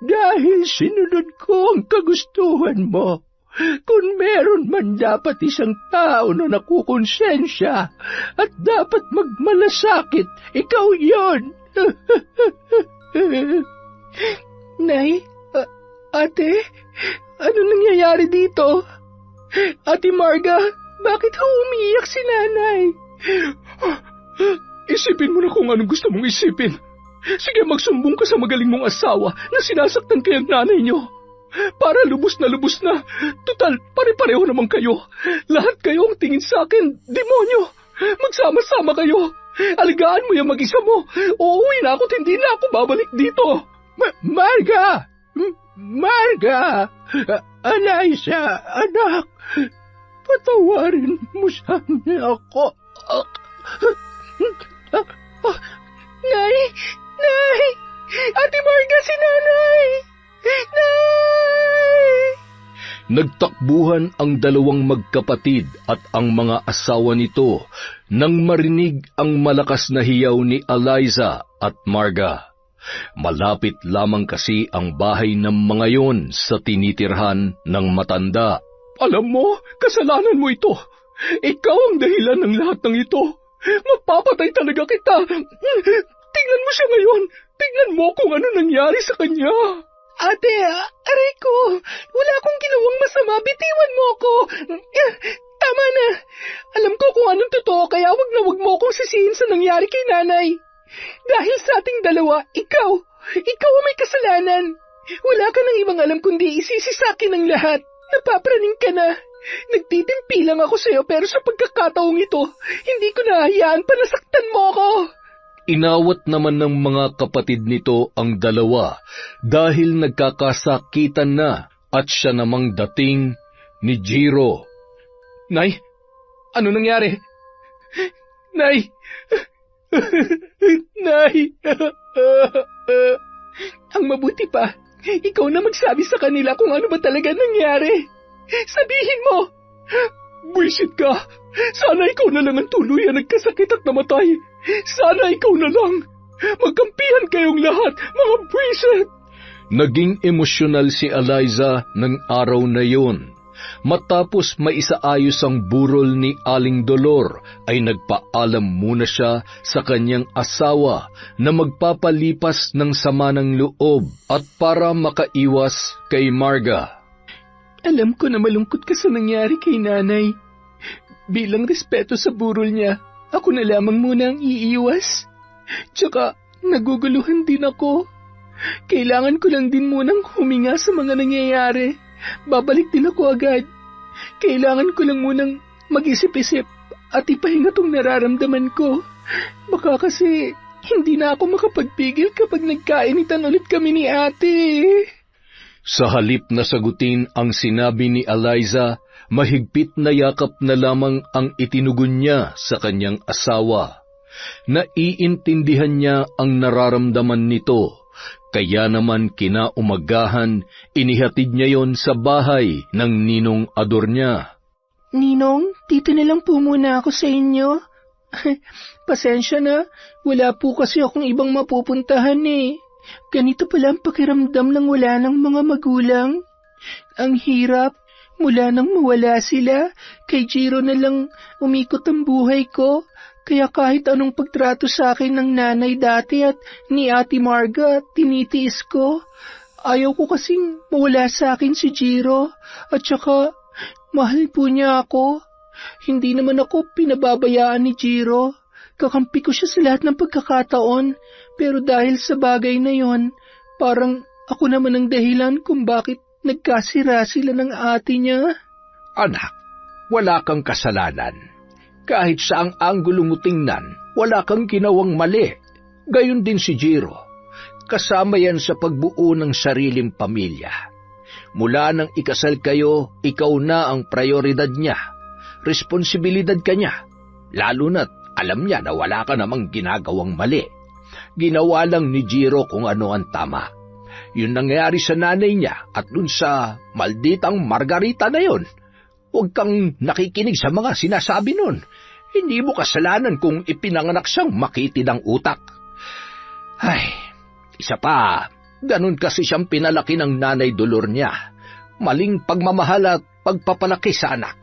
dahil sinunod ko ang kagustuhan mo, kung meron man dapat isang tao na nakukonsensya at dapat magmalasakit, ikaw yon. Nay, ate, ano nangyayari dito? Ate Marga, bakit umiiyak si nanay? Isipin mo na kung anong gusto mong isipin. Sige, magsumbong ka sa magaling mong asawa na sinasaktan kayo ng nanay niyo. Para lubos na. Total, pare-pareho naman kayo. Lahat kayo ang tingin sa akin, demonyo. Magsama-sama kayo. Alagaan mo yung mag-isa mo. Uuwi na ako at hindi na ako babalik dito. Marga! Eliza, anak, patawarin mo sana ako. Nay! Ate Marga, si nanay! Nay! Nagtakbuhan ang 2 magkapatid at ang mga asawa nito nang marinig ang malakas na hiyaw ni Eliza at Marga. Malapit lamang kasi ang bahay ng mga yon sa tinitirhan ng matanda. Alam mo, kasalanan mo ito. Ikaw ang dahilan ng lahat ng ito. Mapapatay talaga kita. Tingnan mo siya ngayon. Tingnan mo kung ano nangyari sa kanya. Ate, aray ko. Wala akong ginawang masama. Bitiwan mo ako. Tama na. Alam ko kung anong totoo, kaya wag mo akong sisihin sa nangyari kay nanay. Dahil sa ating dalawa, ikaw ang may kasalanan. Wala ka nang ibang alam kundi isisi sa akin ang lahat. Napapraning ka na. Nagtitimpi lang ako sa'yo pero sa pagkakataong ito, hindi ko nahayaan pa nasaktan mo ako. Inawat naman ng mga kapatid nito ang 2 dahil nagkakasakitan na at siya namang dating ni Jiro. Nay, ano nangyari? Nay! Nay! Ang mabuti pa, ikaw na magsabi sa kanila kung ano ba talaga nangyari. Sabihin mo! Buwisit ka! Sana ikaw na lang ang tuluyan nagkasakit at namatay. Sana ikaw na lang. Magkampihan kayong lahat, mga buwisit! Naging emosyonal si Eliza ng araw na yun. Matapos maisaayos ang burol ni Aling Dolor, ay nagpaalam muna siya sa kanyang asawa na magpapalipas ng sama ng loob at para makaiwas kay Marga. Alam ko na malungkot ka sa nangyari kay nanay. Bilang respeto sa burol niya, ako na lamang muna ang iiwas. Tsaka, naguguluhan din ako. Kailangan ko lang din munang huminga sa mga nangyayari. Babalik din ako agad. Kailangan ko lang munang mag-isip-isip at ipahinga tong nararamdaman ko. Baka kasi hindi na ako makapagpigil kapag nagkainitan ulit kami ni ate. Sa halip na sagutin ang sinabi ni Eliza, Mahigpit na yakap na lamang ang itinugon niya sa kanyang asawa. Naiintindihan niya ang nararamdaman nito, kaya naman kinaumagahan, inihatid niya yon sa bahay ng ninong ador niya. Ninong, dito na lang po muna ako sa inyo. Pasensya na, wala po kasi akong ibang mapupuntahan eh. Ganito pala ang pakiramdam ng wala ng mga magulang. Ang hirap, mula nang mawala sila, kay Jiro na lang umikot ang buhay ko. Kaya kahit anong pagtrato sa akin ng nanay dati at ni Ate Marga, tinitiis ko. Ayaw ko kasing mawala sa akin si Jiro, at saka mahal po niya ako. Hindi naman ako pinababayaan ni Jiro. Kakampi ko siya sa lahat ng pagkakataon, pero dahil sa bagay na yon, parang ako naman ang dahilan kung bakit nagkasira sila ng ate niya. Anak, wala kang kasalanan. Kahit saang anggulo mo tingnan, wala kang ginawang mali. Gayon din si Jiro. Kasama yan sa pagbuo ng sariling pamilya. Mula nang ikasal kayo, ikaw na ang prioridad niya. Responsibilidad ka niya. Lalo na't alam niya na wala ka namang ginagawang mali. Ginawa lang ni Jiro kung ano ang tama. Yun nangyari sa nanay niya at dun sa malditang Margarita na yon. Huwag kang nakikinig sa mga sinasabi nun. Hindi mo kasalanan kung ipinanganak siyang makitid ang utak. Ay, isa pa, ganun kasi siyang pinalaki ng nanay dolor niya. Maling pagmamahal at pagpapalaki sa anak.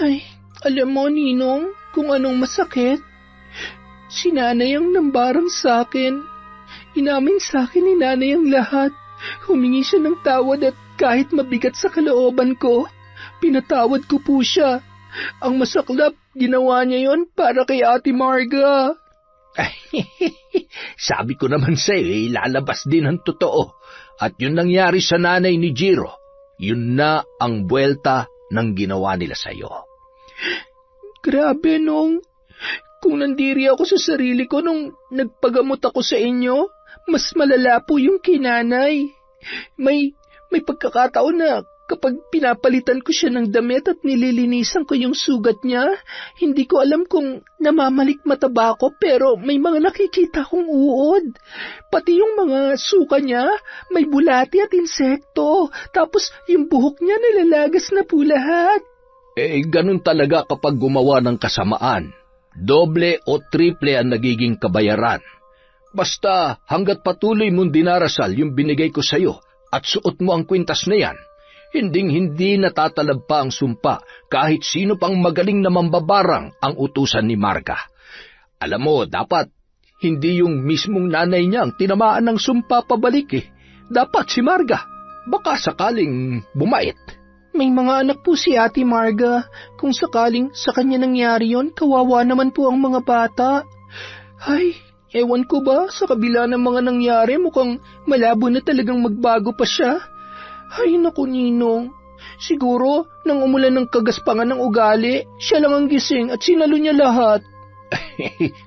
Ay, alam mo, Ninong, kung anong masakit. Si nanay ang nambarang sa akin. Inamin sa akin ni nanay ang lahat. Humingi siya ng tawad at kahit mabigat sa kalooban ko, pinatawad ko po siya. Ang masaklap, ginawa niya yon para kay Ate Marga. Sabi ko naman sa'yo, ilalabas din ang totoo. At yun nangyari sa nanay ni Jiro. Yun na ang buwelta ng ginawa nila sa'yo. Grabe, Nong. Kung nandiri ako sa sarili ko nung nagpagamot ako sa inyo, mas malala po yung kinanay. May pagkakataon na kapag pinapalitan ko siya ng damit at nililinisan ko yung sugat niya, hindi ko alam kung namamalikmata ba ako pero may mga nakikita kong uod. Pati yung mga suka niya, may bulati at insekto. Tapos yung buhok niya nalalagas na po lahat. Ganun talaga kapag gumawa ng kasamaan. Doble o triple ang nagiging kabayaran. Basta hanggat patuloy mong dinarasal yung binigay ko sa'yo at suot mo ang kwintas na yan, hinding-hindi natatalab pa ang sumpa kahit sino pang magaling na mambabarang ang utusan ni Marga. Alam mo, dapat hindi yung mismong nanay niya ang tinamaan ng sumpa pabalik eh. Dapat si Marga. Baka sakaling bumait. May mga anak po si Ate Marga. Kung sakaling sa kanya nangyari yon, kawawa naman po ang mga bata. Ay, ewan ko ba, sa kabila ng mga nangyari, mukhang malabo na talagang magbago pa siya. Ay, naku, Ninong. Siguro, nang umulan ng kagaspangan ng ugali, siya lang ang gising at sinalo niya lahat.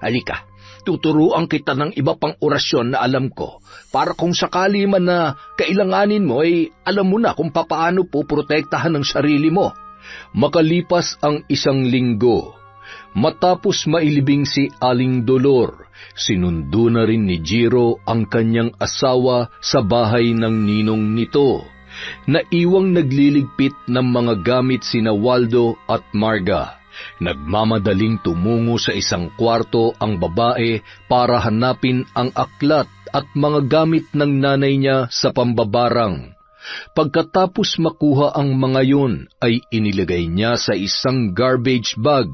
Halika, tuturuan kita ng iba pang orasyon na alam ko para kung sakali man na kailanganin mo ay alam mo na kung papaano poprotektahan ang sarili mo. Makalipas ang 1 linggo, matapos mailibing si Aling Dolor, sinundo na rin ni Jiro ang kanyang asawa sa bahay ng ninong nito. Naiwang nagliligpit ng mga gamit sina Waldo at Marga. Nagmamadaling tumungo sa isang kwarto ang babae para hanapin ang aklat at mga gamit ng nanay niya sa pambabarang. Pagkatapos makuha ang mga yun, ay inilagay niya sa isang garbage bag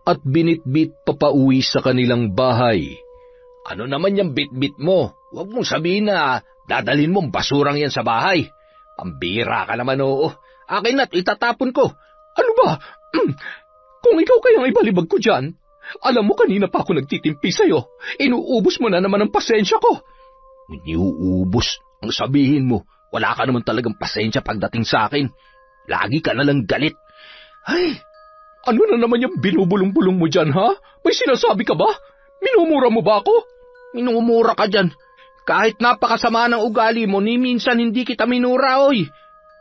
at binitbit papauwi sa kanilang bahay. Ano naman yung bitbit mo? Huwag mong sabihin na dadalhin mong basurang yan sa bahay. Pambira ka naman, oo. Akin na't itatapon ko. Ano ba? Kung ikaw kayang ibalibag ko dyan, alam mo kanina pa ako nagtitimpi sa'yo. Inuubos mo na naman ang pasensya ko. Iniuubos? Ang sabihin mo, wala ka naman talagang pasensya pagdating sa akin. Lagi ka nalang galit. Ay, ano na naman yung binubulong-bulong mo dyan, ha? May sinasabi ka ba? Minumura mo ba ako? Minumura ka dyan. Kahit napakasama ng ugali mo, ni minsan hindi kita minura, oy.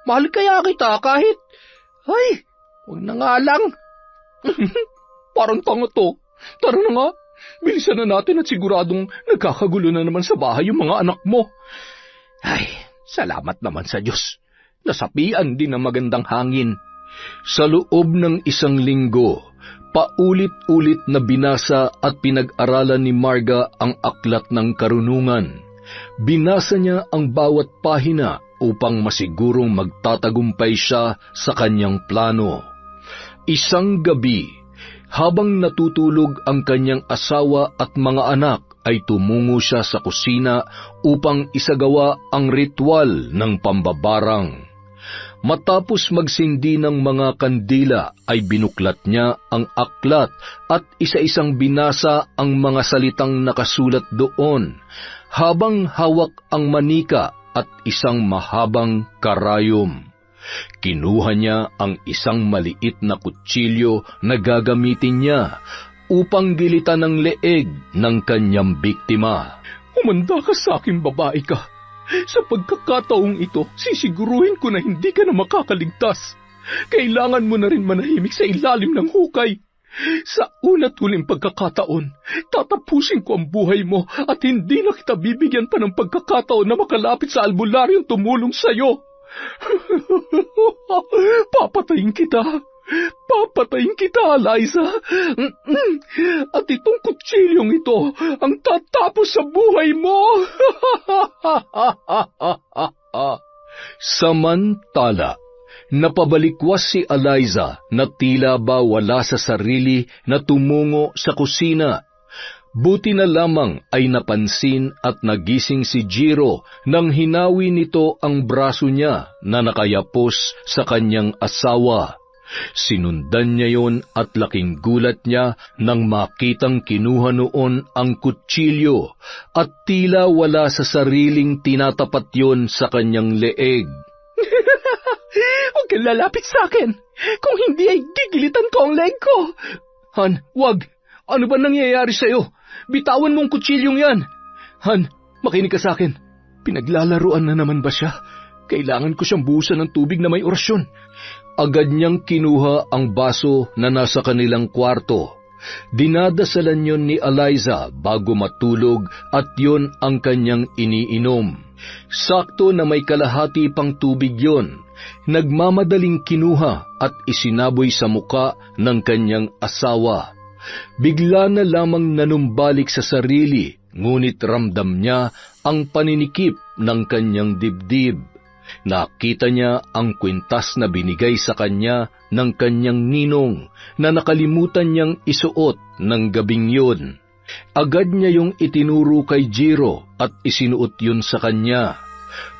Mahal kaya kita kahit... Ay, Huwag na nga lang. Parang tanga to. Tara na nga. Bilisan na natin at siguradong nagkakagulo na naman sa bahay yung mga anak mo. Ay, salamat naman sa Diyos. Nasapian din ng magandang hangin. Sa loob ng 1 linggo, paulit-ulit na binasa at pinag-aralan ni Marga ang aklat ng karunungan. Binasa niya ang bawat pahina upang masigurong magtatagumpay siya sa kanyang plano. Isang gabi, habang natutulog ang kanyang asawa at mga anak, ay tumungo siya sa kusina upang isagawa ang ritual ng pambabarang. Matapos magsindi ng mga kandila ay binuklat niya ang aklat at isa-isang binasa ang mga salitang nakasulat doon, habang hawak ang manika at isang mahabang karayom. Kinuha niya ang isang maliit na kutsilyo na gagamitin niya upang gilitan ang leeg ng kanyang biktima. Umanda ka sa akin, babae ka. Sa pagkakataong ito, sisiguruhin ko na hindi ka na makakaligtas. Kailangan mo na rin manahimik sa ilalim ng hukay. Sa una't huling pagkakataon, tatapusin ko ang buhay mo at hindi na kita bibigyan pa ng pagkakataon na makalapit sa albularyong tumulong sa'yo. Papatayin kita. Papatayin kita, Eliza. At itong kutsilyong ito ang tatapos sa buhay mo. Samantala, napabalikwas si Eliza na tila ba wala sa sarili na tumungo sa kusina. Buti na lamang ay napansin at nagising si Jiro nang hinawi nito ang braso niya na nakayapos sa kanyang asawa. Sinundan niya yon at laking gulat niya nang makitang kinuha noon ang kutsilyo at tila wala sa sariling tinatapat yon sa kanyang leeg. Huwag kang lalapit sa akin. Kung hindi ay gigilitan ko ang leg ko. Han, wag. Ano ba nangyayari sa'yo? Bitawan mo ang kutsilyong yan. Han, makinig ka sa akin. Pinaglalaruan na naman ba siya? Kailangan ko siyang buhusan ng tubig na may orasyon. Agad niyang kinuha ang baso na nasa kanilang kwarto. Dinadasalan yon ni Eliza bago matulog at yon ang kanyang iniinom. Sakto na may kalahati pang tubig yon. Nagmamadaling kinuha at isinaboy sa muka ng kanyang asawa. Bigla na lamang nanumbalik sa sarili, ngunit ramdam niya ang paninikip ng kanyang dibdib. Nakita niya ang kwintas na binigay sa kanya ng kanyang ninong na nakalimutan niyang isuot ng gabing yun. Agad niya yung itinuro kay Jiro at isinuot yun sa kanya.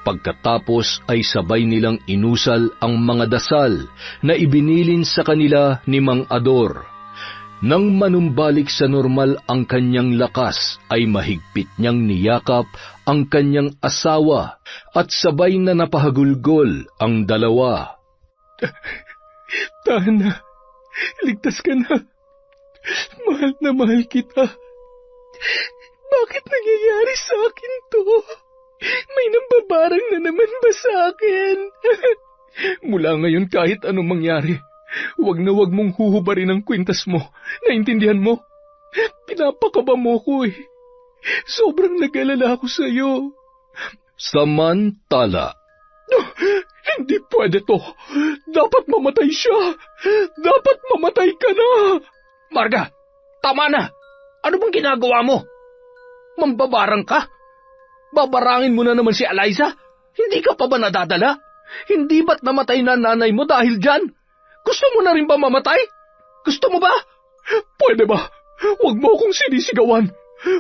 Pagkatapos ay sabay nilang inusal ang mga dasal na ibinilin sa kanila ni Mang Ador. Nang manumbalik sa normal ang kanyang lakas, ay mahigpit niyang niyakap ang kanyang asawa at sabay na napahagulgol ang dalawa. Tahan na. Ligtas ka na. Mahal na mahal kita. Bakit nangyayari sa akin to? May nambabarang na naman ba sa akin? Mula ngayon kahit anong mangyari, wag na wag mong huhubarin ang kwintas mo. Naintindihan mo? Pinapakaba mo ko eh. Sobrang nag-alala ako sa'yo. Samantala, Hindi pwede to. Dapat mamatay siya. Dapat mamatay ka na. Marga, tama na. Ano bang ginagawa mo? Mambabarang ka? Babarangin mo na naman si Eliza? Hindi ka pa ba nadadala? Hindi ba't namatay na nanay mo dahil dyan? Gusto mo na rin ba mamatay? Gusto mo ba? Pwede ba? Huwag mo akong sinisigawan.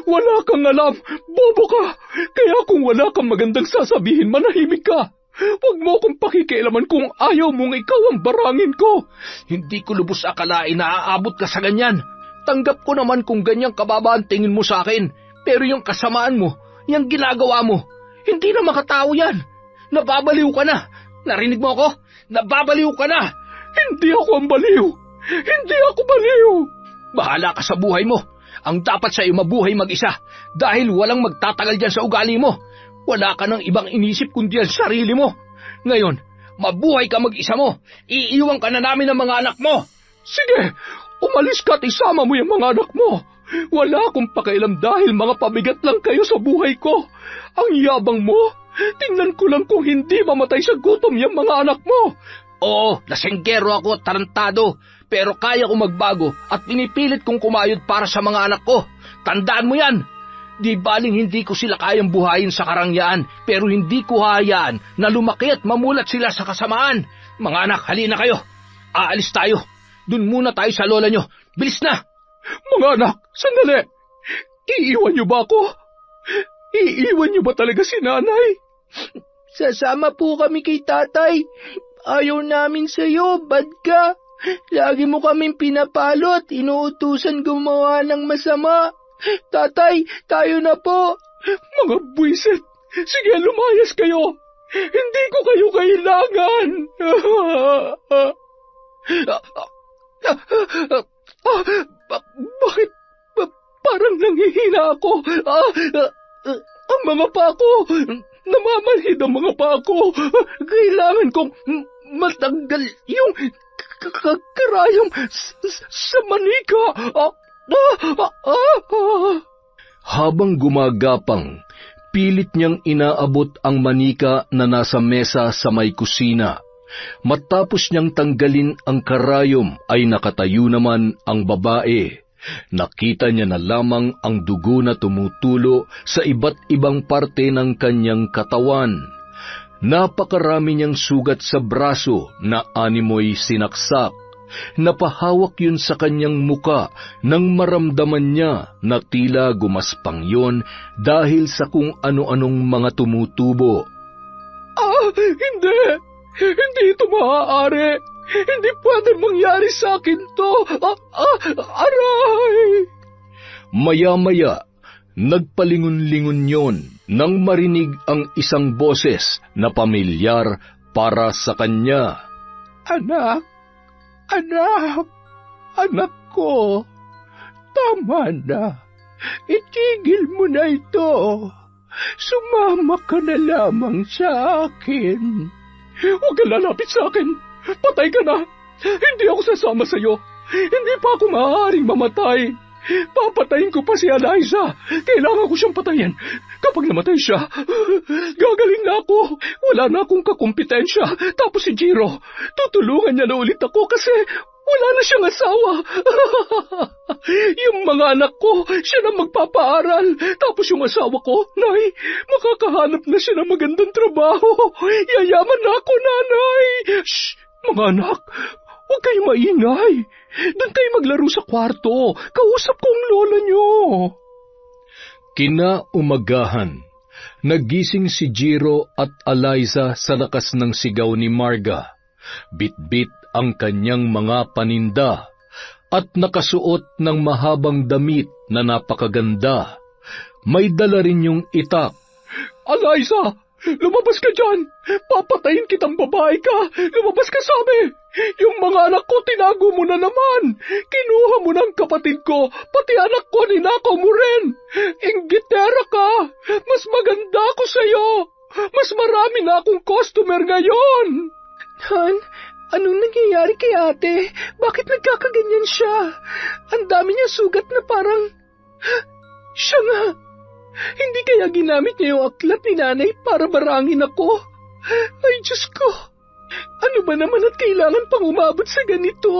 Wala kang alam. Bobo ka. Kaya kung wala kang magandang sasabihin, manahimik ka. Huwag mo akong pakikialaman kung ayaw mong ikaw ang barangin ko. Hindi ko lubos akalain na aabot ka sa ganyan. Tanggap ko naman kung ganyang kababa ang tingin mo sa akin. Pero yung kasamaan mo, yung ginagawa mo, hindi na makatao yan. Nababaliw ka na. Narinig mo ako? Nababaliw ka na. Hindi ako ang baliw. Hindi ako baliw. Bahala ka sa buhay mo. Ang dapat sa iyo mabuhay mag-isa dahil walang magtatagal dyan sa ugali mo. Wala ka ng ibang inisip kundi ang sarili mo. Ngayon, Mabuhay ka mag-isa mo. Iiwan ka na namin ng mga anak mo. Sige, umalis ka at isama mo yung mga anak mo. Wala akong pakialam dahil mga pabigat lang kayo sa buhay ko. Ang yabang mo. Tingnan ko lang kung hindi mamatay sa gutom yung mga anak mo. Oo, lasenggero ako at tarantado. Pero kaya ko magbago at pinipilit kong kumayod para sa mga anak ko. Tandaan mo yan. Di baling hindi ko sila kayang buhayin sa karangyaan, pero hindi ko hayaan na lumaki at mamulat sila sa kasamaan. Mga anak, halina kayo. Aalis tayo. Dun muna tayo sa lola nyo. Bilis na! Mga anak, sandali. Iiwan niyo ba ako? Iiwan niyo ba talaga si nanay? Sasama po kami kay tatay. Ayaw namin sa'yo, bad ka. Lagi mo kaming pinapalo at inuutusan gumawa ng masama. Tatay, tayo na po. Mga buwisit, sige lumayas kayo. Hindi ko kayo kailangan. Bakit parang nanghihina ako? Ang mga pako, namamanhid ang mga pako. Kailangan kong matanggal yung karayom sa manika. Habang gumagapang, pilit niyang inaabot ang manika na nasa mesa sa may kusina. Matapos niyang tanggalin ang karayom ay nakatayo naman ang babae. Nakita niya na lamang ang dugo na tumutulo sa iba't ibang parte ng kanyang katawan. Napakarami niyang sugat sa braso na animoy sinaksak. Napahawak yun sa kanyang muka nang maramdaman niya na tila gumaspang yon dahil sa kung ano-anong mga tumutubo. Hindi! Hindi ito maaari! Hindi pwede mangyari sa akin to! Aray! Maya-maya, nagpalingon-lingon yon nang marinig ang isang boses na pamilyar para sa kanya. Anak! Anak ko, tama na. Itigil mo na ito. Sumama ka na lamang sa akin. Huwag ka lalapit sa akin. Patay ka na. Hindi ako sasama sa iyo. Hindi pa ako maaaring mamatay. Papatayin ko pa si Eliza. Kailangan ko siyang patayin. Kapag namatay siya, gagaling na ako. Wala na akong kakumpetensya. Tapos si Jiro, tutulungan niya na ulit ako kasi wala na siyang asawa. Yung mga anak ko, siya na magpapaaral. Tapos yung asawa ko, Nay, makakahanap na siya ng magandang trabaho. Yayaman na ako, Nanay. Shh! Mga anak, huwag kayong maingay. Doon kayo maglaro sa kwarto. Kausap ko ang lola nyo. Kinaumagahan, nagising si Jiro at Eliza sa lakas ng sigaw ni Marga. Bit-bit ang kanyang mga paninda at nakasuot ng mahabang damit na napakaganda. May dala rin yung itak. Eliza! Lumabas ka dyan! Papatayin kitang babae ka! Lumabas ka sabi! Yung mga anak ko tinago mo na naman! Kinuha mo ng kapatid ko, pati anak ko ninakaw mo rin! Inggitera ka! Mas maganda ako sa'yo! Mas marami na akong customer ngayon! Han, anong nangyayari kay ate? Bakit nagkakaganyan siya? Ang dami niya sugat na parang... Siya nga! Hindi kaya ginamit niya yung aklat ni nanay para barangin ako? Ay, Diyos ko! Ano ba naman at kailangan pang umabot sa ganito?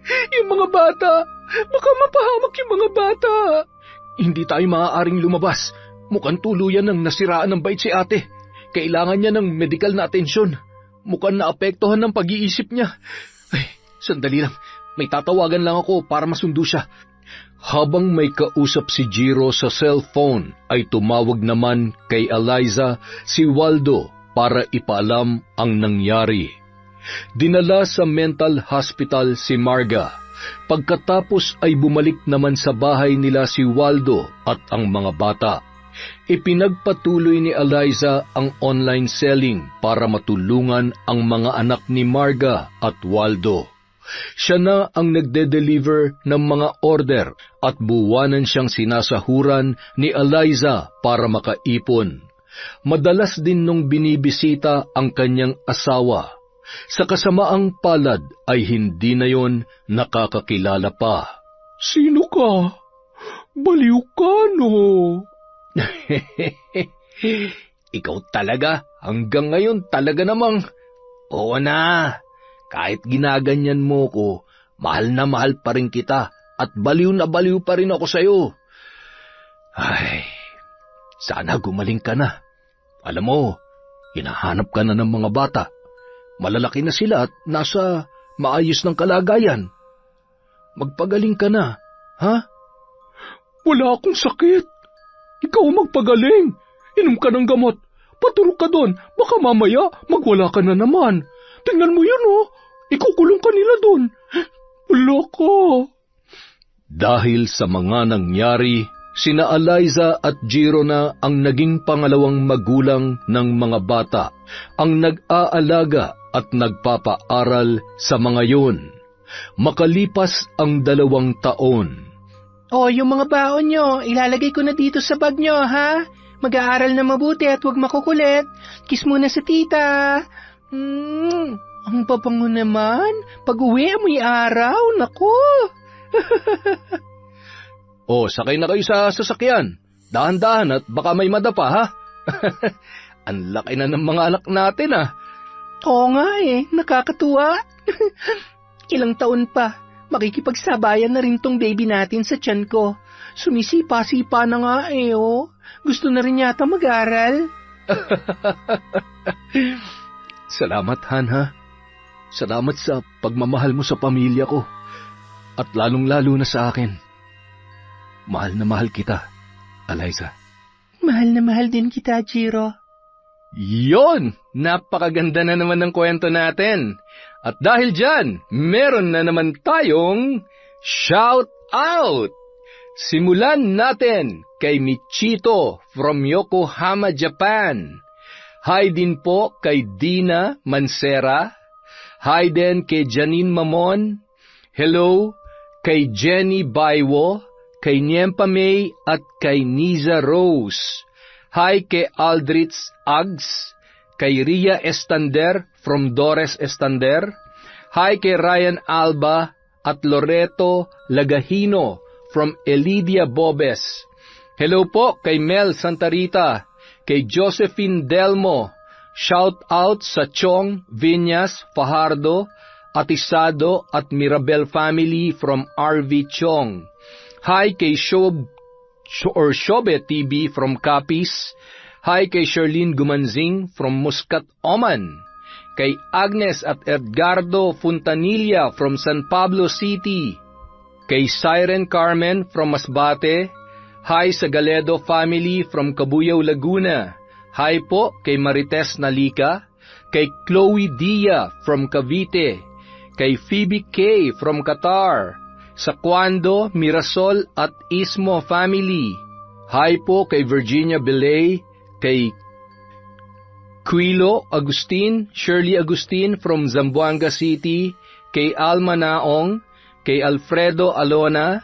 Yung mga bata, baka mapahamak yung mga bata. Hindi tayo maaaring lumabas. Mukhang tuluyan ng nasiraan ng bait si ate. Kailangan niya ng medikal na atensyon. Mukhang naapektuhan ng pag-iisip niya. Ay, sandali lang. May tatawagan lang ako para masundo siya. Habang may kausap si Jiro sa cellphone, ay tumawag naman kay Eliza si Waldo para ipaalam ang nangyari. Dinala sa mental hospital si Marga. Pagkatapos ay bumalik naman sa bahay nila si Waldo at ang mga bata. Ipinagpatuloy ni Eliza ang online selling para matulungan ang mga anak ni Marga at Waldo. Siya na ang nagde-deliver ng mga order at buwanan siyang sinasahuran ni Eliza para makaipon. Madalas din nung binibisita ang kanyang asawa. Sa kasamaang palad ay hindi na yon nakakakilala pa. Sino ka? Baliw ka, no? Ikaw talaga, hanggang ngayon talaga namang, oo na, kahit ginaganyan mo ko, mahal na mahal pa rin kita at baliw na baliw pa rin ako sa'yo. Ay, sana gumaling ka na. Alam mo, hinahanap ka na ng mga bata. Malalaki na sila at nasa maayos ng kalagayan. Magpagaling ka na, ha? Wala akong sakit. Ikaw magpagaling. Inom ka ng gamot. Patulog ka doon. Baka mamaya magwala ka na naman. Tingnan mo yun, oh. Ikukulong ka nila doon. Wala ka. Dahil sa mga nangyari, sina Eliza at Jiro na ang naging pangalawang magulang ng mga bata, ang nag-aalaga at nagpapaaral sa mga yun. Makalipas ang 2 taon. O, yung mga baon nyo, ilalagay ko na dito sa bag nyo, ha? Mag-aaral na mabuti at huwag makukulit. Kiss muna sa tita. Ang papango naman. Pag-uwi amoy araw, naku. O, sakay na kayo sa sasakyan. Dahan-dahan at baka may madapa, ha? Ang laki na ng mga anak natin, ah. Oo nga nakakatuwa. Ilang taon pa, makikipagsabayan na rin tong baby natin sa tiyan ko. Sumisipa-sipa na nga oh. Gusto na rin yata mag-aral. Salamat, Han, ha? Salamat sa pagmamahal mo sa pamilya ko. At lalong-lalo na sa akin. Mahal na mahal kita, Eliza. Mahal na mahal din kita, Jiro. Yon! Napakaganda na naman ng kwento natin. At dahil dyan, meron na naman tayong shout out! Simulan natin kay Michito from Yokohama, Japan. Hi din po kay Dina Mansera. Hi din kay Janine Mamon. Hello kay Jenny Baywo, kay Niempa May at kay Niza Rose. Hi kay Aldrich Ags, kay Ria Estander from Dores Estander. Hi kay Ryan Alba at Loreto Lagahino from Elidia Bobes. Hello po kay Mel Santarita, kay Josephine Delmo. Shout out sa Chong, Viñas, Fajardo, Atisado at Mirabel family from RV Chong. Hi kay Shobe TV from Capiz. Hi kay Sherlyn Gumanzing from Muscat, Oman. Kay Agnes at Edgardo Fontanilla from San Pablo City. Kay Siren Carmen from Masbate. Hi sa Galedo family from Cabuyao, Laguna. Hi po kay Marites Nalika. Kay Chloe Dia from Cavite. Kay Phoebe K from Qatar. Sa Cuando, Mirasol at Ismo family. Hi po kay Virginia Belay, kay Quilo Agustin, Shirley Agustin from Zamboanga City, kay Alma Naong, kay Alfredo Alona,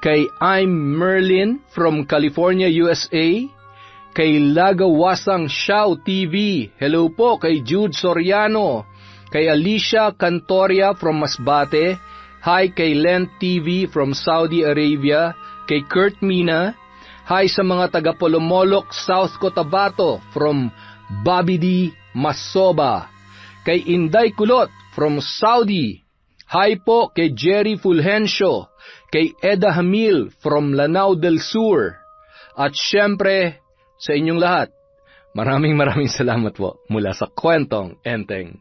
kay I'm Merlin from California, USA, kay Lagawasang Shao TV. Hello po kay Jude Soriano, kay Alicia Cantoria from Masbate. Hi kay Lent TV from Saudi Arabia, kay Kurt Mina. Hi sa mga taga Polomolok, South Cotabato from Bobby D. Masoba. Kay Inday Kulot from Saudi. Hi po kay Jerry Fulgencio, kay Eda Hamil from Lanao del Sur. At syempre sa inyong lahat, maraming salamat po mula sa Kwentong Enteng.